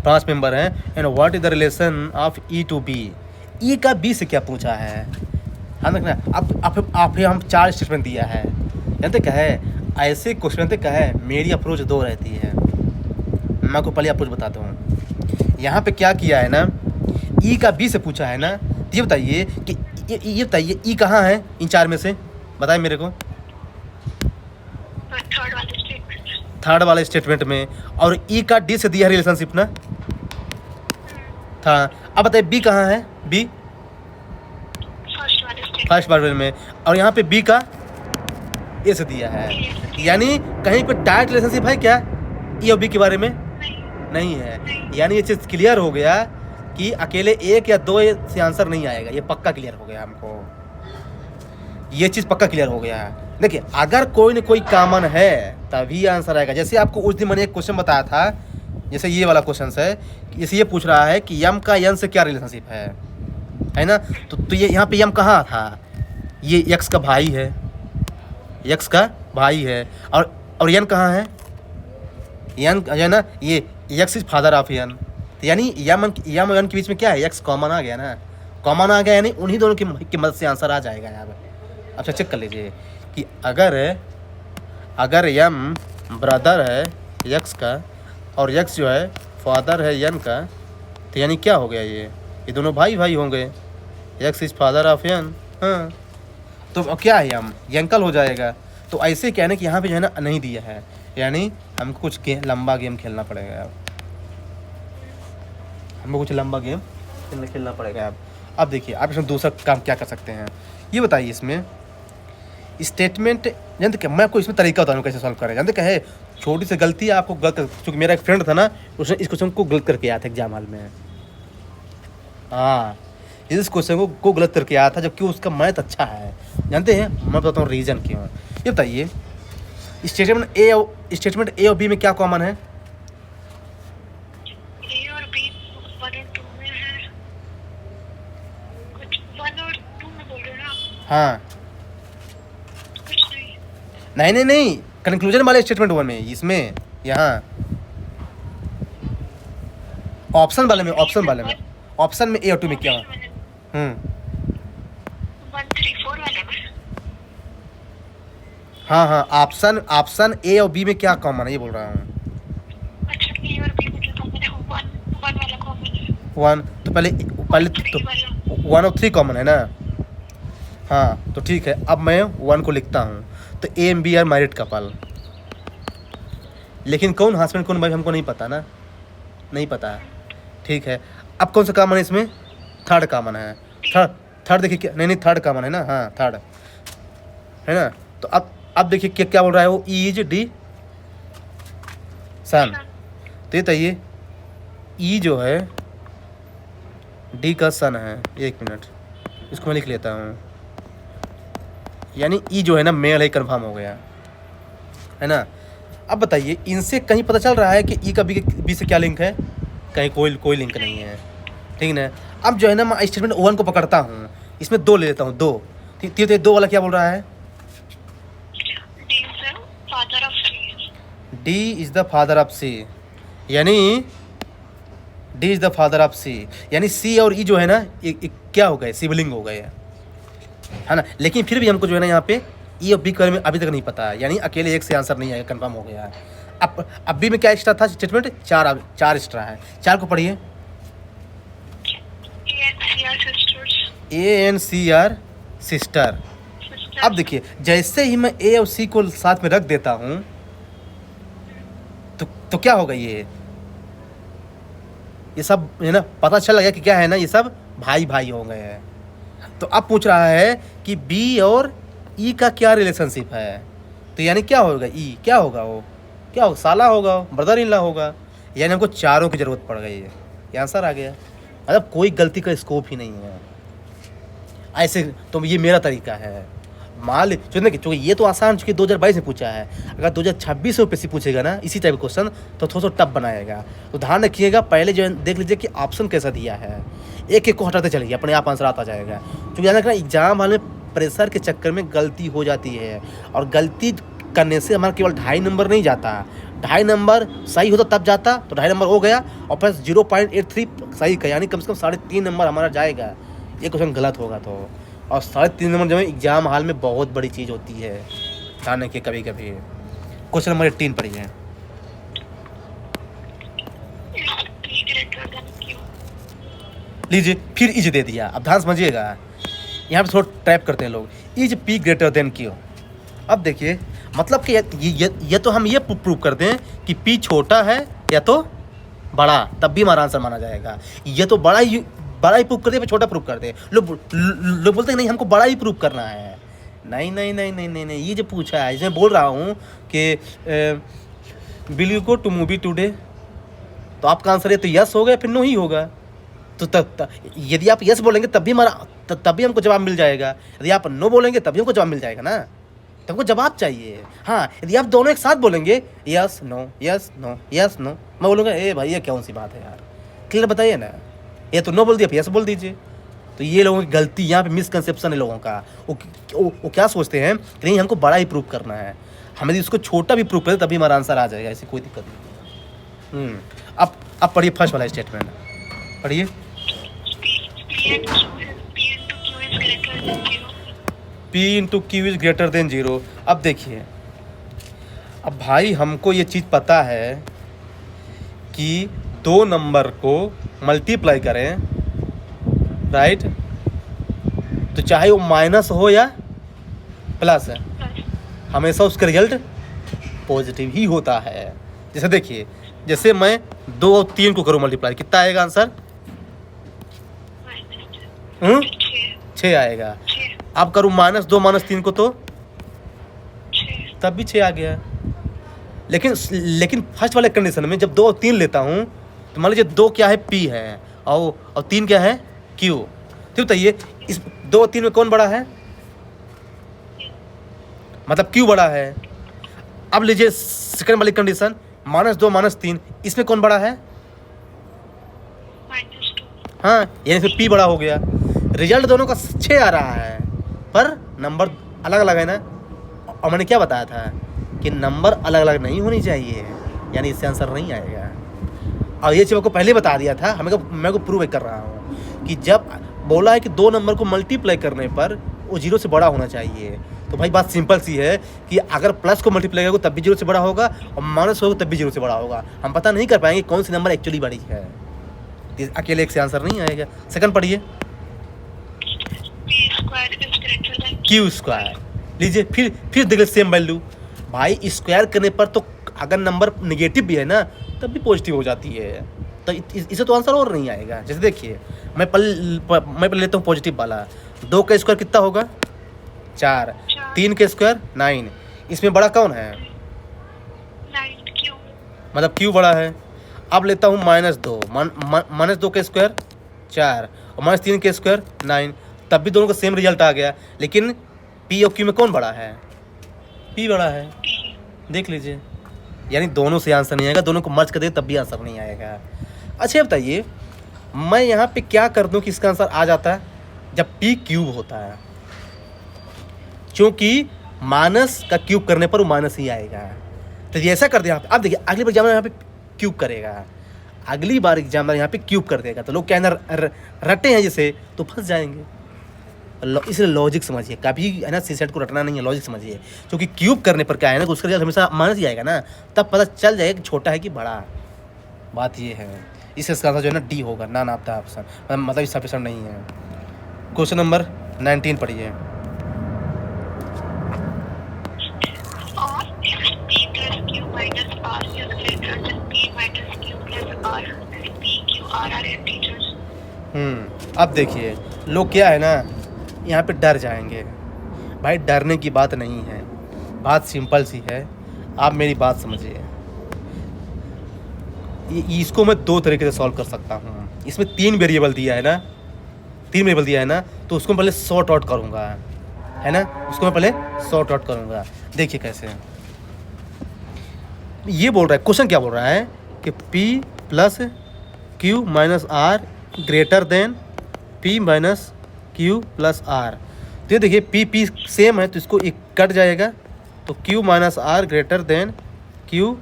5 मेंबर हैं, and what is the relation of E to B. E का बी से क्या पूछा है, हाँ देखना। आप हम 4 स्टेटमेंट दिया है, जानते क्या है ऐसे क्वेश्चन जानते क्या है, मेरी अप्रोच 2 रहती है। मैं आपको पहले अप्रोच बताता हूँ। यहाँ पे क्या किया है ना, ई का बी से पूछा है ना। तो ये बताइए कि ये बताइए ई कहाँ है इन 4 में से, बताइए मेरे को। थर्ड वाले स्टेटमेंट में, और ई का डी से दिया रिलेशनशिप ना था। अब बताइए बी कहाँ है, बी फर्स्ट वाले में, और यहाँ पे बी का ए से दिया है। यानी कहीं पे डायरेक्ट रिलेशनशिप है क्या ई और बी के बारे में, नहीं है। यानी ये चीज़ क्लियर हो गया कि अकेले 1 या 2 से आंसर नहीं आएगा, ये पक्का क्लियर हो गया हमको, ये चीज़ पक्का क्लियर हो गया है। देखिए अगर कोई न कोई कॉमन है तभी आंसर आएगा। जैसे आपको उस दिन मैंने एक क्वेश्चन बताया था, जैसे ये वाला क्वेश्चन है, जैसे ये पूछ रहा है कि यम का यन से क्या रिलेशनशिप है ना। तो ये यहाँ पे यम कहाँ था, ये यक्स का भाई है, यक्स का भाई है, और यन कहाँ है, यन है ना, ये यक्स इज फादर ऑफ यन। यानी यम और यन के बीच में क्या है, यक्स कॉमन आ गया ना, कॉमन आ गया, यानी उन्हीं दोनों की मदद से आंसर आ जाएगा यहाँ। अच्छा चेक कर लीजिए कि अगर यम ब्रदर है यक्स का और यक्स जो है फादर है यन का, तो यानी क्या हो गया, ये दोनों भाई होंगे, यक्स इज फादर ऑफ यन। हाँ तो क्या है यम, ये अंकल हो जाएगा। तो ऐसे कहने कि यहाँ पे जो है ना नहीं दिया है, यानी हमको कुछ लंबा गेम खेलना पड़ेगा यार, हमको कुछ लंबा गेम खेलना पड़ेगा। अब देखिए आप इसमें दूसरा काम क्या कर सकते हैं, ये बताइए। इसमें स्टेटमेंट जानते क्या, मैं आपको इसमें तरीका बताऊँ कैसे सॉल्व करें। जानते क्या है, छोटी सी गलती आपको गलत, क्योंकि मेरा एक फ्रेंड था ना, उसने इस क्वेश्चन को गलत करके आया था एग्जाम हॉल में। हाँ इस क्वेश्चन को गलत करके आया था, जबकि उसका मैथ अच्छा है। जानते हैं मैं बताता हूँ रीज़न क्यों। ये बताइए स्टेटमेंट ए और बी में क्या कॉमन है, ए और बी 1 और 2 में है, कुछ 1 और 2 में बोल रहे हो ना। हाँ कुछ नहीं, नहीं नहीं नहीं, कंक्लूजन वाले स्टेटमेंट वन में, इसमें यहाँ ऑप्शन वाले में, ऑप्शन में ए और टू में क्या? 134 वाले में। हाँ, ऑप्शन ए और बी में क्या कॉमन है ये बोल रहा हूँ। अच्छा, ए और बी में क्या कॉमन है? 1 वाला कॉमन है। 1 तो पहले तो 1 और 3 कॉमन है ना। हाँ तो ठीक है, अब मैं 1 को लिखता हूँ। तो A M B R married couple, लेकिन कौन हस्बैंड कौन वाइफ हमको नहीं पता ना, नहीं पता। ठीक है, अब कौन सा कॉमन है इसमें? थर्ड कॉमन है। थर्ड देखिए क्या, नहीं थर्ड कॉमन है ना, हाँ थर्ड है ना। तो अब देखिए क्या बोल रहा है वो, इज डी सन। तो ये बताइए ई जो है डी का सन है। 1 मिनट, इसको मैं लिख लेता हूँ। यानी ई जो है ना मेल है, कंफर्म हो गया है ना। अब बताइए इनसे कहीं पता चल रहा है कि ई का बी से क्या लिंक है? कहीं कोई लिंक नहीं है, ठीक है। अब जो है ना मैं स्टेटमेंट 1 को पकड़ता हूँ, इसमें 2 ले लेता हूँ, 2 ठीक है। 2 वाला क्या बोल रहा है? D is the father of C, यानी D is the father of C, यानी सी और ई जो है ना ये क्या हो गए? सिबलिंग हो गए है ना। लेकिन फिर भी हमको जो है ना यहाँ पे ई और बी के बारे में अभी तक नहीं पता है, यानी अकेले एक से आंसर नहीं आएगा, कंफर्म हो गया है। अब बी में क्या एक्स्ट्रा था स्टेटमेंट? 4 एक्स्ट्रा है। 4 को पढ़िए, A N C R sister. अब देखिए जैसे ही मैं ए और सी को साथ में रख देता हूँ तो क्या होगा? ये सब है ना, पता चल गया कि क्या है ना, ये सब भाई हो गए हैं। तो अब पूछ रहा है कि बी और ई का क्या रिलेशनशिप है। तो यानी क्या होगा? ई क्या होगा? वो क्या होगा? साला होगा, ब्रदर इन लॉ होगा। यानी हमको चारों की ज़रूरत पड़ गई है, ये आंसर आ गया। मतलब कोई गलती का स्कोप ही नहीं है ऐसे। तो ये मेरा तरीका है। मान ली क्योंकि ये तो आसान, चूँकि 2022 में पूछा है। अगर 2026 में पैसे पूछेगा ना इसी टाइप क्वेश्चन तो थोड़ा सा टफ बनाएगा। तो ध्यान रखिएगा, पहले जो है देख लीजिए कि ऑप्शन कैसा दिया है, एक को हटाते चलिए, अपने आप आंसर आता जाएगा। क्योंकि ध्यान रखना एग्जाम हॉल में प्रेशर के चक्कर में गलती हो जाती है, और गलती करने से हमारा केवल 2.5 नंबर नहीं जाता, 2.5 नंबर सही होता तब जाता, तो 2.5 नंबर हो गया, और प्लस 0.83 सही का, यानी कम से कम 3.5 नंबर हमारा जाएगा ये क्वेश्चन गलत होगा तो। और 3.5 नंबर जो है एग्जाम हॉल में बहुत बड़ी चीज़ होती है, ध्यान रखिए। कभी क्वेश्चन नंबर 18 पढ़िए। लीजिए फिर इज दे दिया। अब ध्यान समझिएगा, यहाँ पे थोड़ा ट्रैप करते हैं लोग, is P greater than Q. अब देखिए मतलब कि ये तो हम ये प्रूव करते हैं कि पी छोटा है या तो बड़ा, तब भी हमारा आंसर माना जाएगा। ये तो बड़ा ही प्रूव करते हैं, छोटा प्रूव करते हैं। लोग बोलते हैं नहीं हमको बड़ा ही प्रूव करना है। नहीं, ये जो पूछा है, इसमें बोल रहा हूँ कि will you go to movie today, तो आपका आंसर है तो यस होगा, फिर नो ही होगा। तो तब यदि आप यस बोलेंगे तब भी हमको जवाब मिल जाएगा, यदि आप नो बोलेंगे तब भी हमको जवाब मिल जाएगा ना। तो हमको जवाब चाहिए। हाँ, यदि आप दोनों एक साथ बोलेंगे yes no yes no yes no, मैं बोलूँगा ए भाई ये कौन सी बात है यार, क्लियर बताइए ना। ये तो नो बोल दिया, फिर यस बोल दीजिए। तो ये लोगों की गलती, यहाँ पे मिसकंसेप्शन है लोगों का। वो क्या सोचते हैं कि नहीं हमको बड़ा ही प्रूव करना है, हमें इसको छोटा भी प्रूव करें तभी हमारा आंसर आ जाएगा, ऐसी कोई दिक्कत नहीं है। अब पढ़िए फर्स्ट वाला स्टेटमेंट, पढ़िए। P into Q is greater than 0। अब देखिए, अब भाई हमको ये चीज़ पता है कि 2 नंबर को मल्टीप्लाई करें, राइट, तो चाहे वो माइनस हो या प्लस है, हमेशा उसका रिजल्ट पॉजिटिव ही होता है। जैसे देखिए, जैसे मैं 2 और 3 को करूँ मल्टीप्लाई, कितना आएगा आंसर? 6 आएगा। अब करूँ -2 -3 को तो तब भी 6 आ गया। लेकिन फर्स्ट वाले कंडीशन में जब 2 और 3 लेता हूँ तो मान लीजिए 2 क्या है? P है, और 3 क्या है? Q। तो बताइए इस 2 और 3 में कौन बड़ा है? मतलब Q बड़ा है। अब लीजिए सेकंड वाली कंडीशन, -2 -3, इसमें कौन बड़ा है? हाँ, यानी इसमें P बड़ा हो गया। रिजल्ट दोनों का 6 आ रहा है, पर नंबर अलग अलग है ना, और मैंने क्या बताया था कि नंबर अलग अलग नहीं होनी चाहिए, यानी इससे आंसर नहीं आएगा। और ये चीज़ आपको पहले बता दिया था, मैं को प्रूव कर रहा हूँ कि जब बोला है कि दो नंबर को मल्टीप्लाई करने पर वो जीरो से बड़ा होना चाहिए, तो भाई बात सिंपल सी है कि अगर प्लस को मल्टीप्लाई करोगे तब भी जीरो से बड़ा होगा और माइनस होगा तब भी जीरो से बड़ा होगा। हम पता नहीं कर पाएंगे कौन सी नंबर एक्चुअली बड़ी है, अकेले एक से आंसर नहीं आएगा। सेकंड पढ़िए, क्यू स्क्वायर। लीजिए फिर देखिए सेम वैल्यू। भाई स्क्वायर करने पर तो अगर नंबर नेगेटिव भी है ना तब भी पॉजिटिव हो जाती है, तो इसे तो आंसर और नहीं आएगा। जैसे देखिए मैं पहले लेता हूँ पॉजिटिव वाला। 2 का स्क्वायर कितना होगा 4, 3 का स्क्वायर 9, इसमें बड़ा कौन है, मतलब क्यू बड़ा है। अब लेता हूँ -2, -2 का स्क्वायर 4 और -3 का स्क्वायर 9, तब भी दोनों का सेम रिजल्ट आ गया, लेकिन पी और क्यू में कौन बड़ा है, पी बड़ा है। देख लीजिए, यानी दोनों से आंसर नहीं आएगा, दोनों को मर्ज कर दे तब भी आंसर नहीं आएगा। अच्छा बताइए मैं यहाँ पे क्या कर दूँ कि इसका आंसर आ जाता है, जब पी क्यूब होता है, क्योंकि माइनस का क्यूब करने पर वो माइनस ही आएगा। तो ये ऐसा कर दिया आप। अब देखिए अगली बार एग्जामिनर यहाँ पे क्यूब करेगा, अगली बार एग्जामिनर यहाँ पे क्यूब कर देगा, तो लोग क्या है रटे हैं जैसे तो फंस जाएंगे। इसलिए लॉजिक समझिए, कभी है ना सी सेट को रटना नहीं है, लॉजिक समझिए। क्योंकि क्यूब करने पर क्या है ना तो उसका रिजल्ट हमेशा माइनस ही आएगा ना, तब पता चल जाएगा कि छोटा है कि बड़ा। बात ये है, इसका आंसर जो है ना डी होगा, ना आपका ऑप्शन, मतलब इसका ऑप्शन नहीं है। क्वेश्चन नंबर 19 पढ़िए। अब देखिए लोग क्या है ना यहाँ पे डर जाएंगे। भाई डरने की बात नहीं है, बात सिंपल सी है, आप मेरी बात समझिए। इसको मैं 2 तरीके से सॉल्व कर सकता हूँ। इसमें 3 वेरिएबल दिया है ना, 3 वेरिएबल दिया है ना, तो उसको मैं पहले सॉर्ट आउट करूँगा, है ना, उसको मैं पहले सॉर्ट आउट करूँगा। देखिए कैसे ये बोल रहा है, क्वेश्चन क्या बोल रहा है कि P plus Q minus R greater than P minus Q plus R। तो ये देखिए P सेम है तो इसको एक कट जाएगा, तो Q minus R greater than Q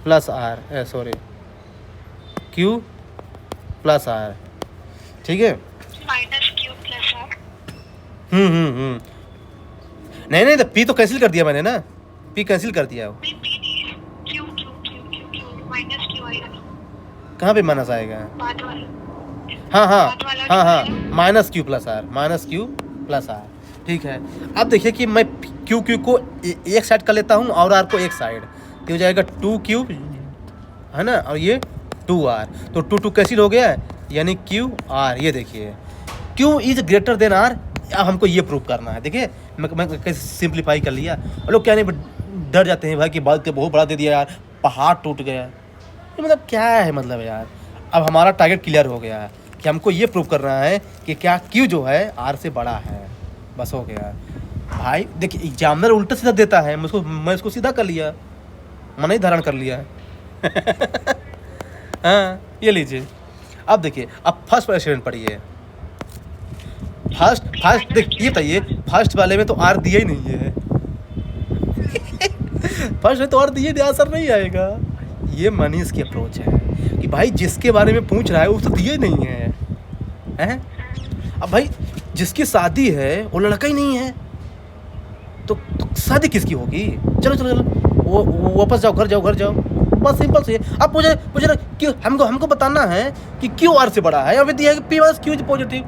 plus R, Q plus R, ठीक है। नहीं तो P तो कैंसिल कर दिया मैंने ना, P कैंसिल कर दिया। कहाँ पे माइनस आएगा, हाँ माइनस Q प्लस R, ठीक है। अब देखिए कि मैं Q को एक साइड कर लेता हूँ और R को एक साइड, तो हो जाएगा 2Q, है ना, और ये 2R, तो 2 कैंसिल हो गया, यानी QR। ये देखिए Q is greater than R। अब हमको ये प्रूव करना है। देखिए मैं कैसे सिंप्लीफाई कर लिया, और लोग क्या नहीं डर जाते हैं भाई कि बात बहुत बड़ा दे दिया यार, पहाड़ टूट गया। ये मतलब क्या है, मतलब यार अब हमारा टारगेट क्लियर हो गया है कि हमको ये प्रूव करना है कि क्या Q जो है R से बड़ा है, बस हो गया। भाई देखिए एग्जामिनर उल्टा सीधा देता है, मैं इसको सीधा कर लिया, मन ही धारण कर लिया हाँ ये लीजिए। अब देखिए अब फर्स्ट स्टेटमेंट पढ़िए। फर्स्ट देखिए बताइए, फर्स्ट वाले में तो R दिया ही नहीं है फर्स्ट में तो R दिए आंसर नहीं आएगा। ये मनीष की अप्रोच है कि भाई जिसके बारे में पूछ रहा है वो तो दिए नहीं है, हैं? अब भाई जिसकी शादी है वो लड़का ही नहीं है, तो शादी किसकी होगी। चलो वो वापस जाओ, घर जाओ, बस सिंपल से। अब मुझे क्यों हमको बताना है कि क्यों R से बड़ा है, अभी दिया है कि P माइनस Q पॉजिटिव।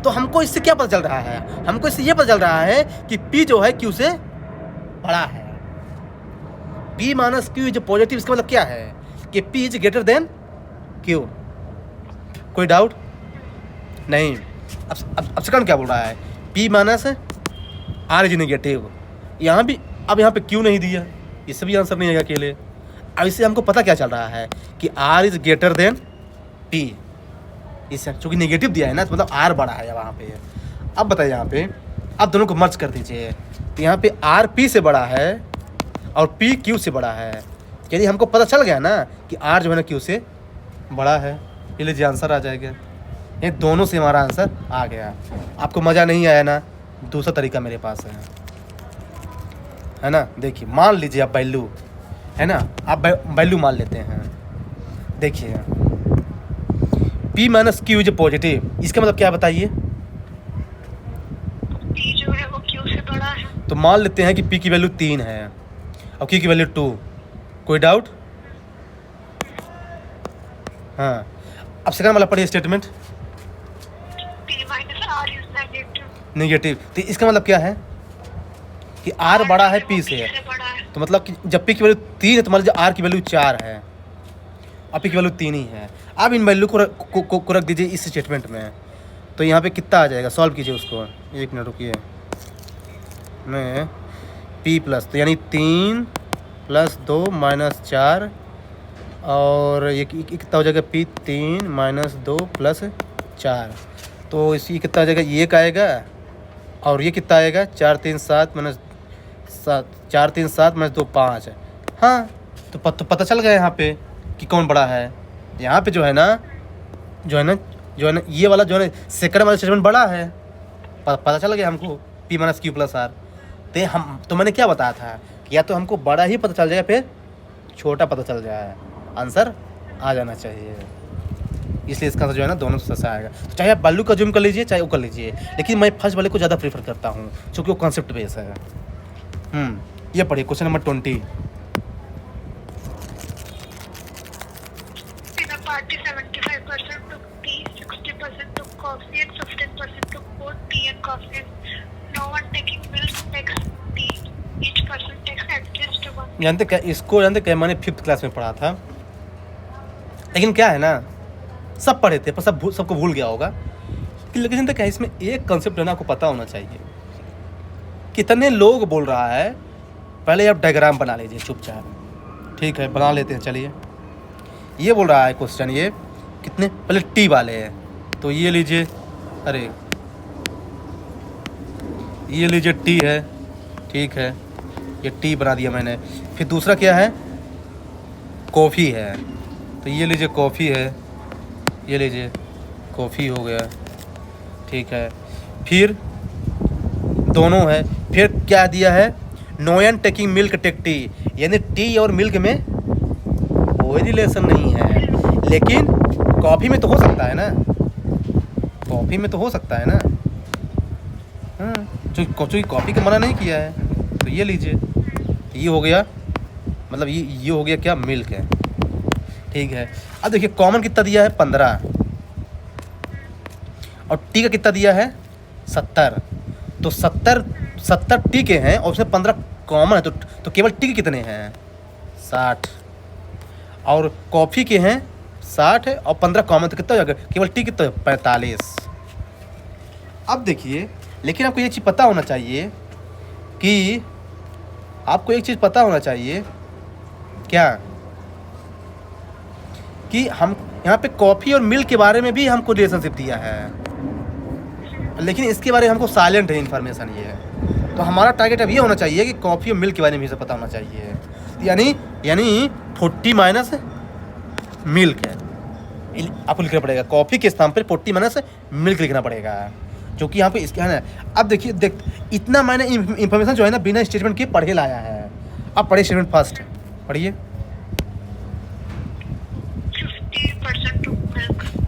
तो हमको इससे क्या पता चल रहा है, हमको इससे ये पता चल रहा है कि P जो है Q से बड़ा है। P माइनस Q जो पॉजिटिव, इसका मतलब क्या है कि P is greater than Q। कोई डाउट नहीं। अब सेकंड क्या बोल रहा है, P minus R is negative. यहाँ पे Q नहीं दिया, इससे भी आंसर नहीं आएगा अकेले। अब इससे हमको पता क्या चल रहा है कि R is greater than P, इससे चूँकि नेगेटिव दिया है ना, तो मतलब R बड़ा है वहाँ पे। अब बताइए यहाँ पे, अब दोनों को मर्ज कर दीजिए, तो यहाँ पे R P से बड़ा है और P Q से बड़ा है, यदि हमको पता चल गया ना कि R जो है ना Q से बड़ा है, ये लीजिए आंसर आ जाएगा। ये दोनों से हमारा आंसर आ गया। आपको मज़ा नहीं आया ना, दूसरा तरीका मेरे पास है। है ना। देखिए मान लीजिए आप वैल्यू, है ना, आप वैल्यू मान लेते हैं। देखिए P minus Q is positive, इसका मतलब क्या है बताइए। P जो है वो Q से बड़ा है। तो मान लेते हैं कि P की वैल्यू 3 है और Q की वैल्यू 2, कोई डाउट? हाँ, अब सेकंड वाला पढ़िए statement. P minus R is negative। Negative, तो इसका मतलब क्या है कि R बड़ा है P से, बड़ा है। तो मतलब कि जब P की वैल्यू 3 है तो मान लीजिए R की वैल्यू 4 है और P की वैल्यू 3 ही है। अब इन वैल्यू को रख दीजिए इस स्टेटमेंट में, तो यहाँ पे कितना आ जाएगा, सॉल्व कीजिए उसको। एक मिनट रुकिए, मैं P प्लस, तो यानी 3 प्लस 2 माइनस 4, और ये कितना हो जाएगा, P 3 माइनस 2 प्लस 4, तो इसी कितना आ जाएगा, ये एक आएगा और ये कितना आएगा, 4 3 7 माइनस 7, 4 3 7 माइनस 2 5। हाँ, तो पता चल गया यहाँ पे कि कौन बड़ा है। यहाँ पे जो है ना ये वाला जो है ना सेकंड वाला स्टेटमेंट बड़ा है, पता चल गया हमको P minus Q plus R. तो मैंने क्या बताया था कि या तो हमको बड़ा ही पता चल जाएगा फिर छोटा पता चल जाए, आंसर आ जाना चाहिए। इसलिए इसका आंसर जो है ना दोनों से आएगा। तो चाहे आप वैल्यू का जूम कर लीजिए चाहे वो कर लीजिए, लेकिन मैं फर्स्ट वाले को ज़्यादा प्रीफर करता हूँ क्योंकि वो कॉन्सेप्ट बेस है। ये पढ़िए question number 20। In a party, 75% took tea, 60% took coffee, and 15% took both tea and coffee. No one taking milk takes tea. Each person takes at least one. जानते क्या, मैंने 5th क्लास में पढ़ा था, लेकिन क्या है ना सब पढ़े थे पर सबको भूल गया होगा। लेकिन जानते क्या, इसमें एक कंसेप्ट है ना आपको पता होना चाहिए। कितने लोग बोल रहा है, पहले आप डायग्राम बना लीजिए चुपचाप, ठीक है बना लेते हैं। चलिए ये बोल रहा है क्वेश्चन, ये कितने पहले टी वाले हैं, तो ये लीजिए, अरे ये लीजिए टी है, ठीक है ये टी बना दिया मैंने। फिर दूसरा क्या है, कॉफ़ी है, तो ये लीजिए कॉफ़ी है, ये लीजिए कॉफ़ी हो गया, ठीक है। फिर दोनों है, फिर क्या दिया है, no one taking milk take tea, यानी टी और मिल्क में कोई रिलेशन नहीं है, लेकिन कॉफ़ी में तो हो सकता है ना, कॉफ़ी में तो हो सकता है ना। हाँ, जो कॉफ़ी का मना नहीं किया है। तो ये लीजिए, ये हो गया, मतलब ये हो गया क्या, मिल्क है, ठीक है। अब देखिए कॉमन कितना दिया है, 15, और टी का कितना दिया है, 70। तो 70 टी के हैं और उसमें 15 कॉमन है, तो केवल टी के कितने हैं, 60, और कॉफ़ी के हैं 60 है और 15 कॉमन, तो कितना हो जाएगा, केवल टी कितना, 45। अब देखिए, लेकिन आपको एक चीज़ पता होना चाहिए कि क्या, कि हम यहाँ पे कॉफ़ी और मिल्क के बारे में भी हमको रिलेशनशिप दिया है, लेकिन इसके बारे में हमको साइलेंट है इन्फॉर्मेशन ये। तो हमारा टारगेट अब ये होना चाहिए कि कॉफ़ी और मिल्क के बारे में भी पता होना चाहिए, यानी 40 माइनस मिल्क है, आपको लिखना पड़ेगा, कॉफ़ी के स्थान पर 40 माइनस मिल्क लिखना पड़ेगा, जो कि यहाँ पे इसके है ना। अब देखिए इतना मैंने इन्फॉर्मेशन जो है ना बिना स्टेटमेंट के पढ़े लाया है। अब पढ़िए स्टेटमेंट फर्स्ट, पढ़िए।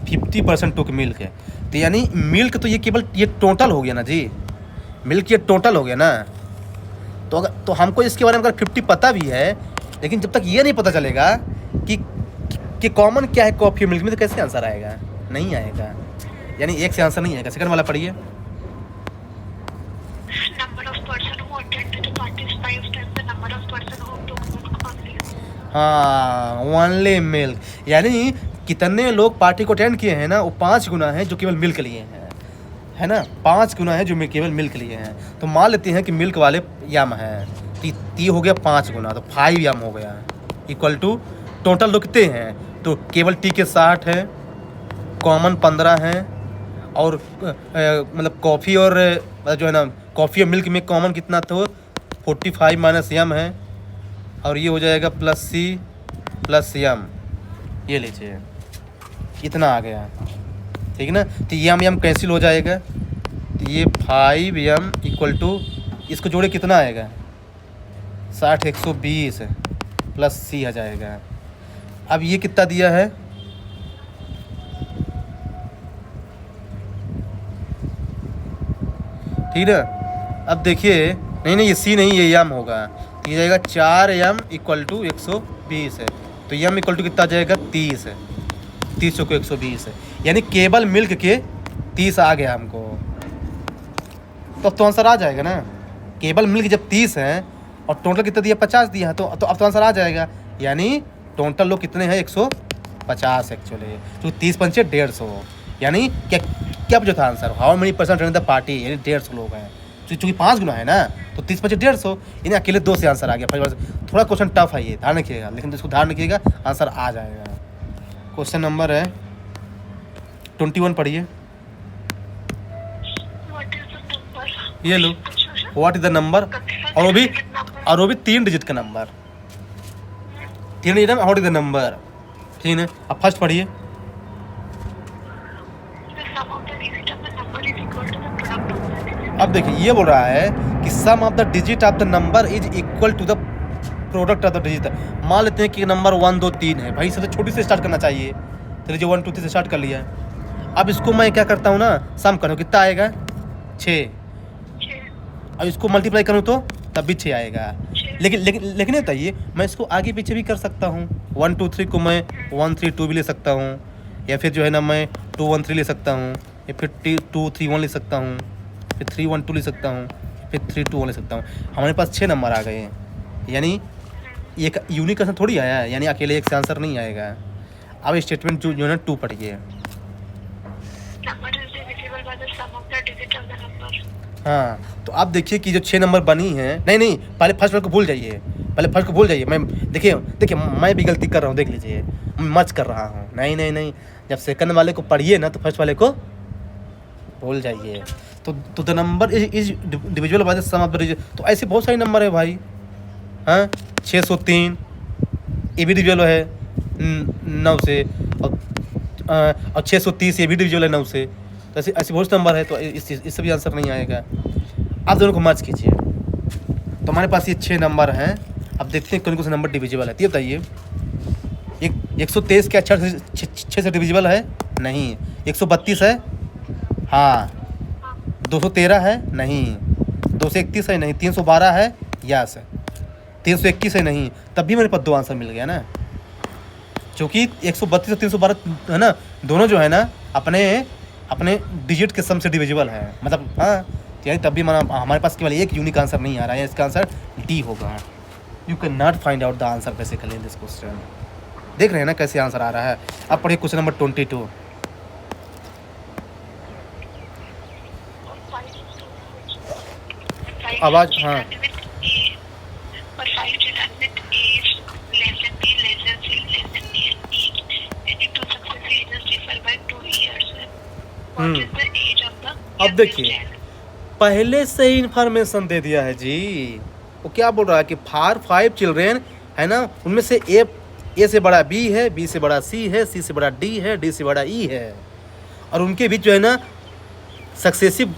50% टुक मिल्क है, तो यानी मिल्क तो ये केवल ये टोटल हो गया ना जी, मिल्क ये टोटल हो गया ना। तो अगर तो हमको इसके बारे में अगर 50 पता भी है, लेकिन जब तक ये नहीं पता चलेगा कि कॉमन क्या है कॉफ़ी और मिल्क में, तो कैसे आंसर आएगा, नहीं आएगा। यानी एक से आंसर नहीं आएगा। सेकंड वाला पढ़िए। हाँ, ओनली मिल्क, यानी कितने लोग पार्टी को अटेंड किए हैं ना, वो 5 गुना है जो केवल मिल्क लिए हैं, है ना, 5 गुना है जो केवल मिल्क लिए हैं। तो मान लेते हैं कि मिल्क वाले यम है, तो हो गया 5 गुना, तो 5 यम हो गया, इक्वल टू टोटल लोग कितने हैं, तो केवल टी के 60 है, कॉमन 15 हैं, और मतलब कॉफ़ी और जो है ना कॉफ़ी और मिल्क में कॉमन कितना, तो 45 माइनस यम है, और ये हो जाएगा प्लस सी प्लस यम, ये लीजिए इतना आ गया, ठीक ना। तो यम कैंसिल हो जाएगा, तो ये 5 यम इक्वल टू, इसको जोड़े कितना आएगा, 60 120 प्लस सी आ जाएगा। अब ये कितना दिया है, ठीक है। अब देखिए, नहीं ये सी नहीं, ये यम होगा, तो ये जाएगा 4m इक्वल टू 120 है, तो यम इक्वल टू कितना आ जाएगा 30 है, 30 को 120 है, यानी केवल मिल्क के 30 आ गया हमको। तो आंसर आ जाएगा ना, केवल मिल्क जब 30 है और टोटल कितना दिया 50 दिया है, तो अब तो आंसर आ जाएगा, यानी टोटल लोग कितने हैं 150 एक्चुअली, तो 30 पंचे 150, यानी क्या जो था answer, how many percent in the party, यानी 150 लोग हैं, चूँकि 5 गुना है ना, तो 30 पंचे 150, यानी अकेले 2 से आंसर आ गया। थोड़ा क्वेश्चन टफ है ये, ध्यान रखिएगा, लेकिन इसको ध्यान रखिएगा आंसर आ जाएगा। क्वेश्चन नंबर है 21 पढ़िए। What is the number? ये लो, व्हाट इज द नंबर, और वो भी 3 डिजिट का नंबर, 3 डिजिट में व्हाट इज द नंबर, ठीक है। अब फर्स्ट पढ़िए। The sum of the digit of the number is equal to the product of the digit. अब देखिए ये बोल रहा है कि sum of the digit of the number is equal to the product of the digit. मान लेते हैं कि नंबर 1 2 3 है, भाई सबसे छोटी से स्टार्ट करना चाहिए, चलिए जो 1 2 3 से स्टार्ट कर लिया है। अब इसको मैं क्या करता हूँ ना, सम करूँ, कितना आएगा 6, और इसको मल्टीप्लाई करूँ तो तब भी 6 आएगा। लेकिन ये बताइए, मैं इसको आगे पीछे भी कर सकता हूँ, 1 2 3 को मैं 1 3 2 भी ले सकता हूँ, या फिर जो है ना मैं 2 1 3 ले सकता हूँ, या फिर 2 3 1 ले सकता हूँ, फिर 3 1 2 ले सकता हूँ, फिर 3 2 1 ले सकता हूँ। हमारे पास 6 नंबर आ गए हैं, यानी एक यूनिक आंसर थोड़ी आया है, यानी अकेले एक से आंसर नहीं आएगा। अब स्टेटमेंट जो है ना 2 पढ़िए। Number is divisible by the sum of the digit of the number. हाँ, तो आप देखिए कि जो 6 नंबर बनी है, नहीं पहले फर्स्ट वर्ड को भूल जाइए, मैं देखिए मैं भी गलती कर रहा हूँ, देख लीजिए मैं मर्ज कर रहा हूँ, नहीं, जब सेकंड वाले को पढ़िए ना तो फर्स्ट वाले को भूल जाइए। तो the number is divisible by the sum of the digit, तो ऐसे बहुत सारे नंबर है भाई। हाँ, 603 ये भी डिविजिबल है 9 से, और 630 ये भी डिविजिबल है 9 से, तो ऐसे बहुत नंबर है, तो इससे भी आंसर नहीं आएगा। आप दोनों को मर्ज कीजिए, तो हमारे पास ये 6 नंबर हैं। अब देखते हैं कौन कौन से नंबर डिविजिबल है। ये बताइए, 123 क्या 6 से डिविजिबल है? नहीं। 132 है? हाँ। 213 है? नहीं। 231 है? नहीं। 312 है? यस। 321 है? नहीं। तब भी मेरे पास 2 आंसर मिल गया ना, क्योंकि 132 और 312 है ना, दोनों जो है ना अपने डिजिट के सम से डिविजिबल है, मतलब हाँ, यानी तब भी हमारे पास केवल एक यूनिक आंसर नहीं आ रहा है, इसका आंसर डी होगा। You can not find out the answer basically in this question. देख रहे हैं ना कैसे आंसर आ रहा है। अब पढ़िए क्वेश्चन नंबर 22। आवाज, हाँ। अब देखिए पहले से ही इंफॉर्मेशन दे दिया है जी। वो क्या बोल रहा है कि 5 चिल्ड्रेन है ना, उनमें से ए से बड़ा बी है, बी से बड़ा सी है, सी से बड़ा डी है, डी से बड़ा ई है, और उनके बीच जो है ना सक्सेसिव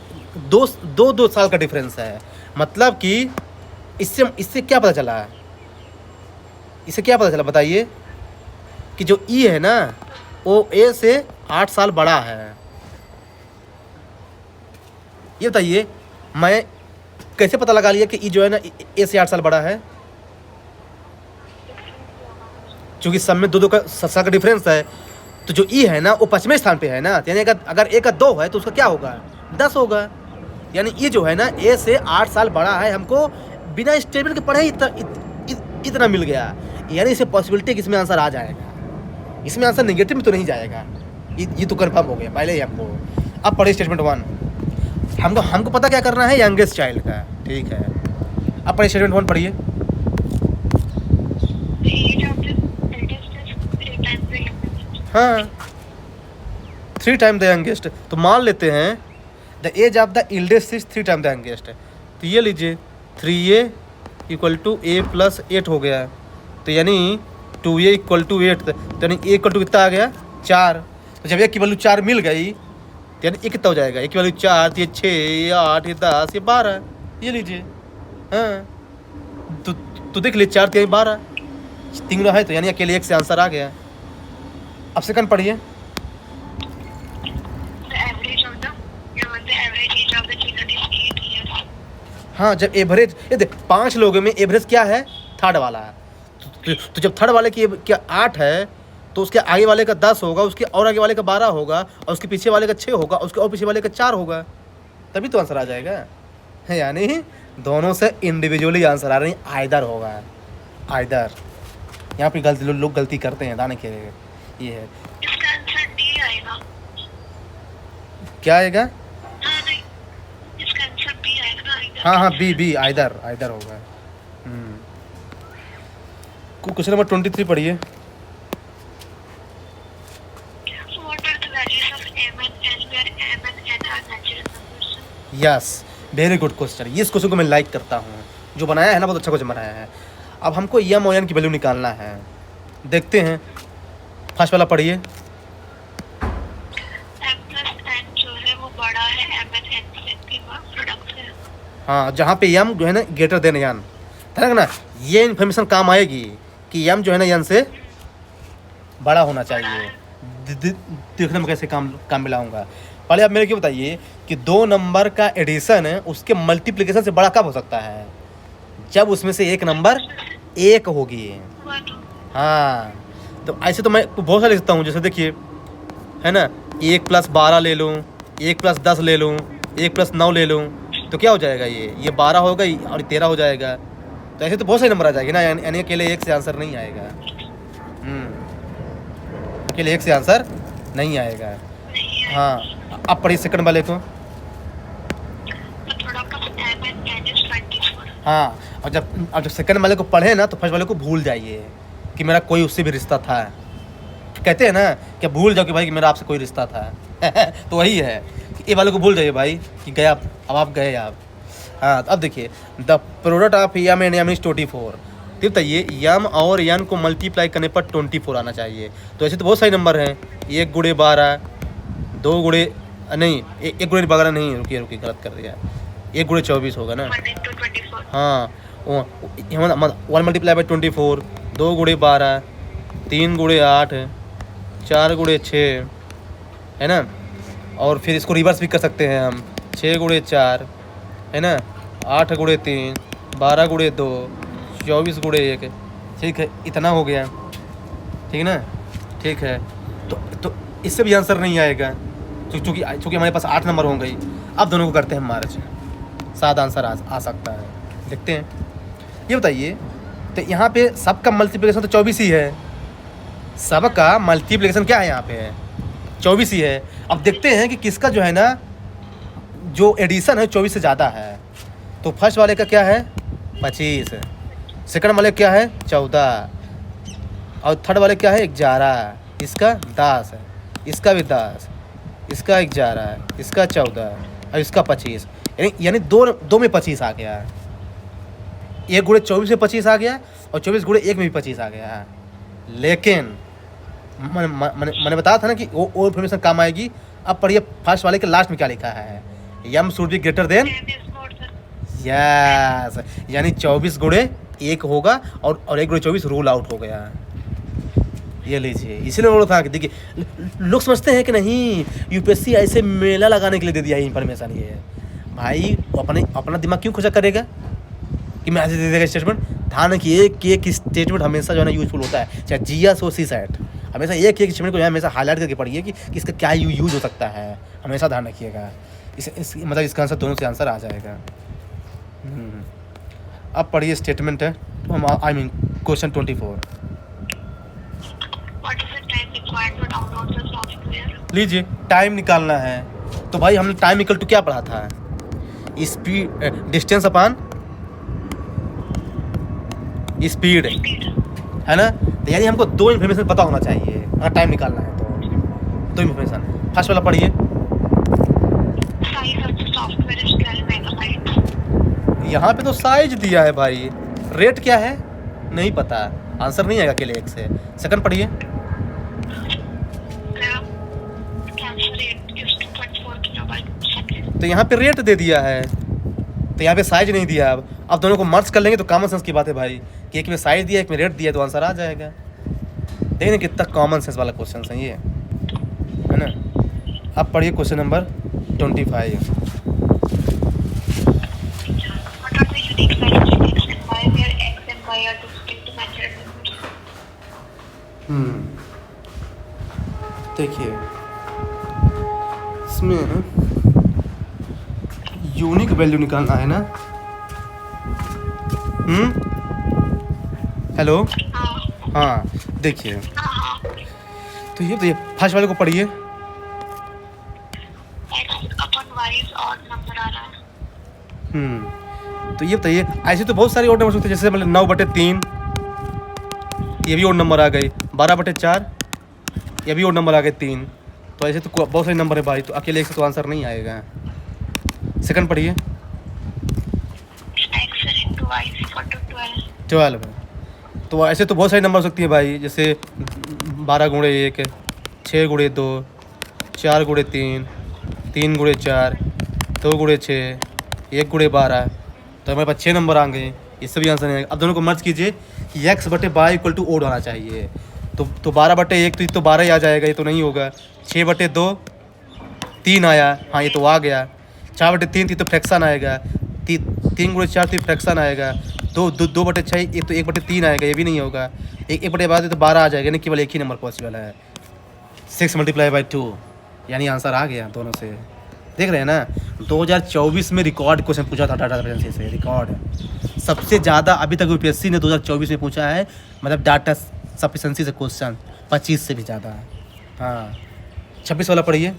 2 साल का डिफरेंस है। मतलब कि इससे क्या पता चला है, इससे क्या पता चला बताइए, कि जो ई है ना वो ए से 8 साल बड़ा है। ये बताइए मैं कैसे पता लगा लिया कि ई जो है ना ए से 8 साल बड़ा है, क्योंकि सब में 2 का 7 साल का डिफरेंस है। तो जो ई है ना वो 5वें स्थान पे है ना, यानी अगर ए का 2 है तो उसका क्या होगा 10 होगा। यानी ई जो है ना ए से 8 साल बड़ा है, हमको बिना स्टेटमेंट के पढ़े इतना मिल गया। यानी इसे पॉसिबिलिटी कि इसमें आंसर आ जाएगा, इसमें आंसर नेगेटिव में तो नहीं जाएगा, ये तो कन्फर्म हो गया पहले ही हमको। अब पढ़े स्टेटमेंट 1। हमको पता क्या करना है, यंगेस्ट चाइल्ड का, ठीक है। अब पढ़िए स्टेटमेंट 1 पढ़िए। हाँ, 3 टाइम द यंगेस्ट, तो मान लेते हैं the age of the eldest is 3 times the youngest. तो ये लीजिए 3a equal to a plus 8 हो गया, तो यानी 2a इक्वल टू 8, तो यानी a इक्वल टू कितना आ गया 4। तो जब a की वैल्यू 4 मिल गई तो यानी कितना हो जाएगा, a की वैल्यू 4, ये 6, ये 8, ये 10, ये 12, ये लीजिए। हाँ, तो देख ले 4 3 12 3 गुना है, तो यानी अकेले 1 से आंसर आ गया। अब सेकंड पढ़िए। हाँ, जब एवरेज, ये देख 5 लोगों में एवरेज क्या है, थर्ड वाला है। तो जब थर्ड वाले की क्या 8 है, तो उसके आगे वाले का 10 होगा, उसके और आगे वाले का 12 होगा, और उसके पीछे वाले का 6 होगा, उसके और पीछे वाले का 4 होगा, तभी तो आंसर आ जाएगा। है यानी दोनों से इंडिविजुअली आंसर आ रही, आइदर होगा, आइदर। यहाँ पे गलती लोग गलती करते हैं, दाने के लिए ये है। इसका आंसर डी आएगा। क्या आएगा? नहीं, इसका आंसर बी आएगा ना, आइदर। हाँ, बी आइदर होगा। क्वेश्चन नंबर 23 पढ़िए। What are the values of m and n where m and n are natural numbers? Yes, very good question. ये इस क्वेश्चन को मैं लाइक करता हूँ, जो बनाया है ना बहुत अच्छा क्वेश्चन बनाया है। अब हमको एम और एन की वैल्यू निकालना है। देखते हैं, फर्स्ट वाला पढ़िए। m plus n जो है वो बड़ा है m and n से, प्रोडक्ट है। हाँ, जहाँ पे एम जो है ना ग्रेटर देन एन, है ना, ये इन्फॉर्मेशन काम आएगी कि एम जो है ना एन से बड़ा होना चाहिए। देखने में कैसे काम मिलाऊंगा। पहले आप मेरे को बताइए कि 2 नंबर का एडिशन है, उसके मल्टीप्लिकेशन से बड़ा कब हो सकता है? जब उसमें से एक नंबर 1 होगी। हाँ, तो ऐसे तो मैं बहुत सारे लिखता हूँ, जैसे देखिए, है ना, 1 + 12 ले लूँ, 1 + 10 ले लूँ, 1 + 9 ले लूँ, तो क्या हो जाएगा, ये 12 होगा और 13 हो जाएगा। तो ऐसे तो बहुत सारे नंबर आ जाएंगे ना, यानी अकेले 1 से आंसर नहीं आएगा। अकेले 1 से आंसर नहीं आएगा। हाँ, अब पढ़िए सेकंड वाले को। हाँ, और जब सेकंड वाले को पढ़े ना, तो फर्स्ट वाले को भूल जाइए कि मेरा कोई उससे भी रिश्ता था। कहते हैं ना कि भूल जाओ कि भाई कि मेरा आपसे कोई रिश्ता था। तो वही है कि ये वाले को भूल जाइए भाई कि गया, अब आप गए आप। हाँ, अब देखिए, the product of M and M is 24। तो बताइए यम और एन को मल्टीप्लाई करने पर 24 आना चाहिए। तो ऐसे तो बहुत सारे नंबर हैं, 1 × 12, 2 × नहीं, 1 × 12 नहीं, रुकिए गलत कर दिया, 1 × 24 होगा ना। हाँ, 1 × 24, 2 × 12, 3 × 8, 4 × 6, है ना। और फिर इसको रिवर्स भी कर सकते हैं हम, 6 × 4, है ना, 8 × 3, 12 × 2, 24 × 1। ठीक है, इतना हो गया, ठीक ना। ठीक है, तो इससे भी आंसर नहीं आएगा, चूँकि हमारे पास 8 नंबर होंगे। अब दोनों को करते हैं मार्च, 7 आंसर आ सकता है। देखते हैं, ये बताइए, तो यहाँ पे सबका मल्टीप्लिकेशन तो 24 ही है। सबका मल्टीप्लिकेशन क्या है यहाँ पे, 24 ही है। अब देखते हैं कि किसका जो है ना, जो एडिशन है 24 से ज़्यादा है। तो फर्स्ट वाले का क्या है, 25, सेकंड वाले क्या है 14, और थर्ड वाले क्या है 11, इसका 10 है, इसका भी 10, इसका 11, इसका 14 और इसका 25। यानी दो में 25 आ गया। 1 × 24 में 25 आ गया और 24 × 1 में भी 25 आ गया। लेकिन मैंने बताया था ना कि वो इन्फॉर्मेशन काम आएगी। अब पढ़िए फर्स्ट वाले के लास्ट में क्या लिखा है, यम should be greater than, yes, यानी 24 × 1 होगा और 1 × 24 रूल आउट हो गया। ये लीजिए, इसलिए बोला था कि देखिए, लोग समझते हैं कि नहीं यूपीएससी ऐसे मेला लगाने के लिए दे दिया है इन्फॉर्मेशन। ये भाई अपना दिमाग क्यों खोजा करेगा कि मैं ऐसे दे देगा स्टेटमेंट। ध्यान रखिए एक स्टेटमेंट हमेशा जो है ना यूजफुल होता है, चाहे जीएस हो सीसैट, हमेशा एक स्टेटमेंट को हमेशा हाईलाइट करके पढ़िए कि इसका क्या यूज हो सकता है। हमेशा ध्यान रखिएगा, मतलब इसका आंसर दोनों से आंसर आ जाएगा। अब पढ़िए स्टेटमेंट है, आई मीन क्वेश्चन 24। लीजिए, टाइम निकालना है। तो भाई हमने टाइम इक्वल टू क्या पढ़ा था, स्पीड, डिस्टेंस अपॉन स्पीड, है ना। तो यानी हमको 2 इन्फॉर्मेशन पता होना चाहिए अगर टाइम निकालना है तो। 2 इन्फॉर्मेशन, फर्स्ट वाला पढ़िए। यहाँ पे तो साइज दिया है भाई, रेट क्या है नहीं पता, आंसर नहीं आएगा अकेले 1 से। सेकंड पढ़िए। तो यहाँ पे रेट दे दिया है, तो यहाँ पे साइज नहीं दिया। अब दोनों को मर्ज कर लेंगे तो कॉमन सेंस की बात है भाई कि एक में साइज दिया एक में रेट दिया तो आंसर आ जाएगा। देखिए कितना कॉमन सेंस वाला क्वेश्चन है ये, है ना। अब पढ़िए question number 25। What are the unique values of x and y where x and y are distinct natural numbers? देखिए इसमें यूनिक वैल्यू निकालना है ना। हेलो, हाँ देखिए तो ये फर्स्ट वाले को पढ़िए। X upon y is odd number आ रहा है। तो ये बताइए ऐसे तो बहुत सारे ओड नंबर होते हैं, जैसे मतलब 9/3 ये भी ओड नंबर आ गई, 12/4 ये भी ओड नंबर आ गए 3। तो ऐसे तो बहुत सारे नंबर है भाई, तो अकेले एक से तो आंसर नहीं आएगा। सेकंड पढ़िए। X into y is equal to 12। 12 तो ऐसे तो बहुत सारी नंबर हो सकती है भाई, जैसे 12x1, 6x2, 4x3, 3x4, 2x6, 1x12। तो हमारे पास 6 नंबर आ गए, इससे भी आंसर नहीं आएगा। अब दोनों को मर्ज कीजिए कि x/y इक्वल टू ओड होना चाहिए। तो 12/1 तो 12 ही आ जाएगा, ये तो नहीं होगा। 6/2 3 आया, हाँ ये तो आ गया। 4/3 तो फ्रैक्शन आएगा। 3x4 तो फ्रैक्शन आएगा। 2/6 ये तो 1/3 आएगा, ये भी नहीं होगा। 1/12 तो 12 आ जाएगा, यानी केवल एक ही नंबर पॉसिबल है। 6 × 2 यानी आंसर आ गया दोनों से। देख रहे हैं ना, 2024 में रिकॉर्ड क्वेश्चन पूछा था डाटा सफिशिएंसी से, रिकॉर्ड सबसे ज़्यादा अभी तक यूपीएससी ने 2024 में पूछा है, मतलब डाटा सफिशिएंसी से क्वेश्चन 25 से भी ज़्यादा। हाँ 26 वाला पढ़िए।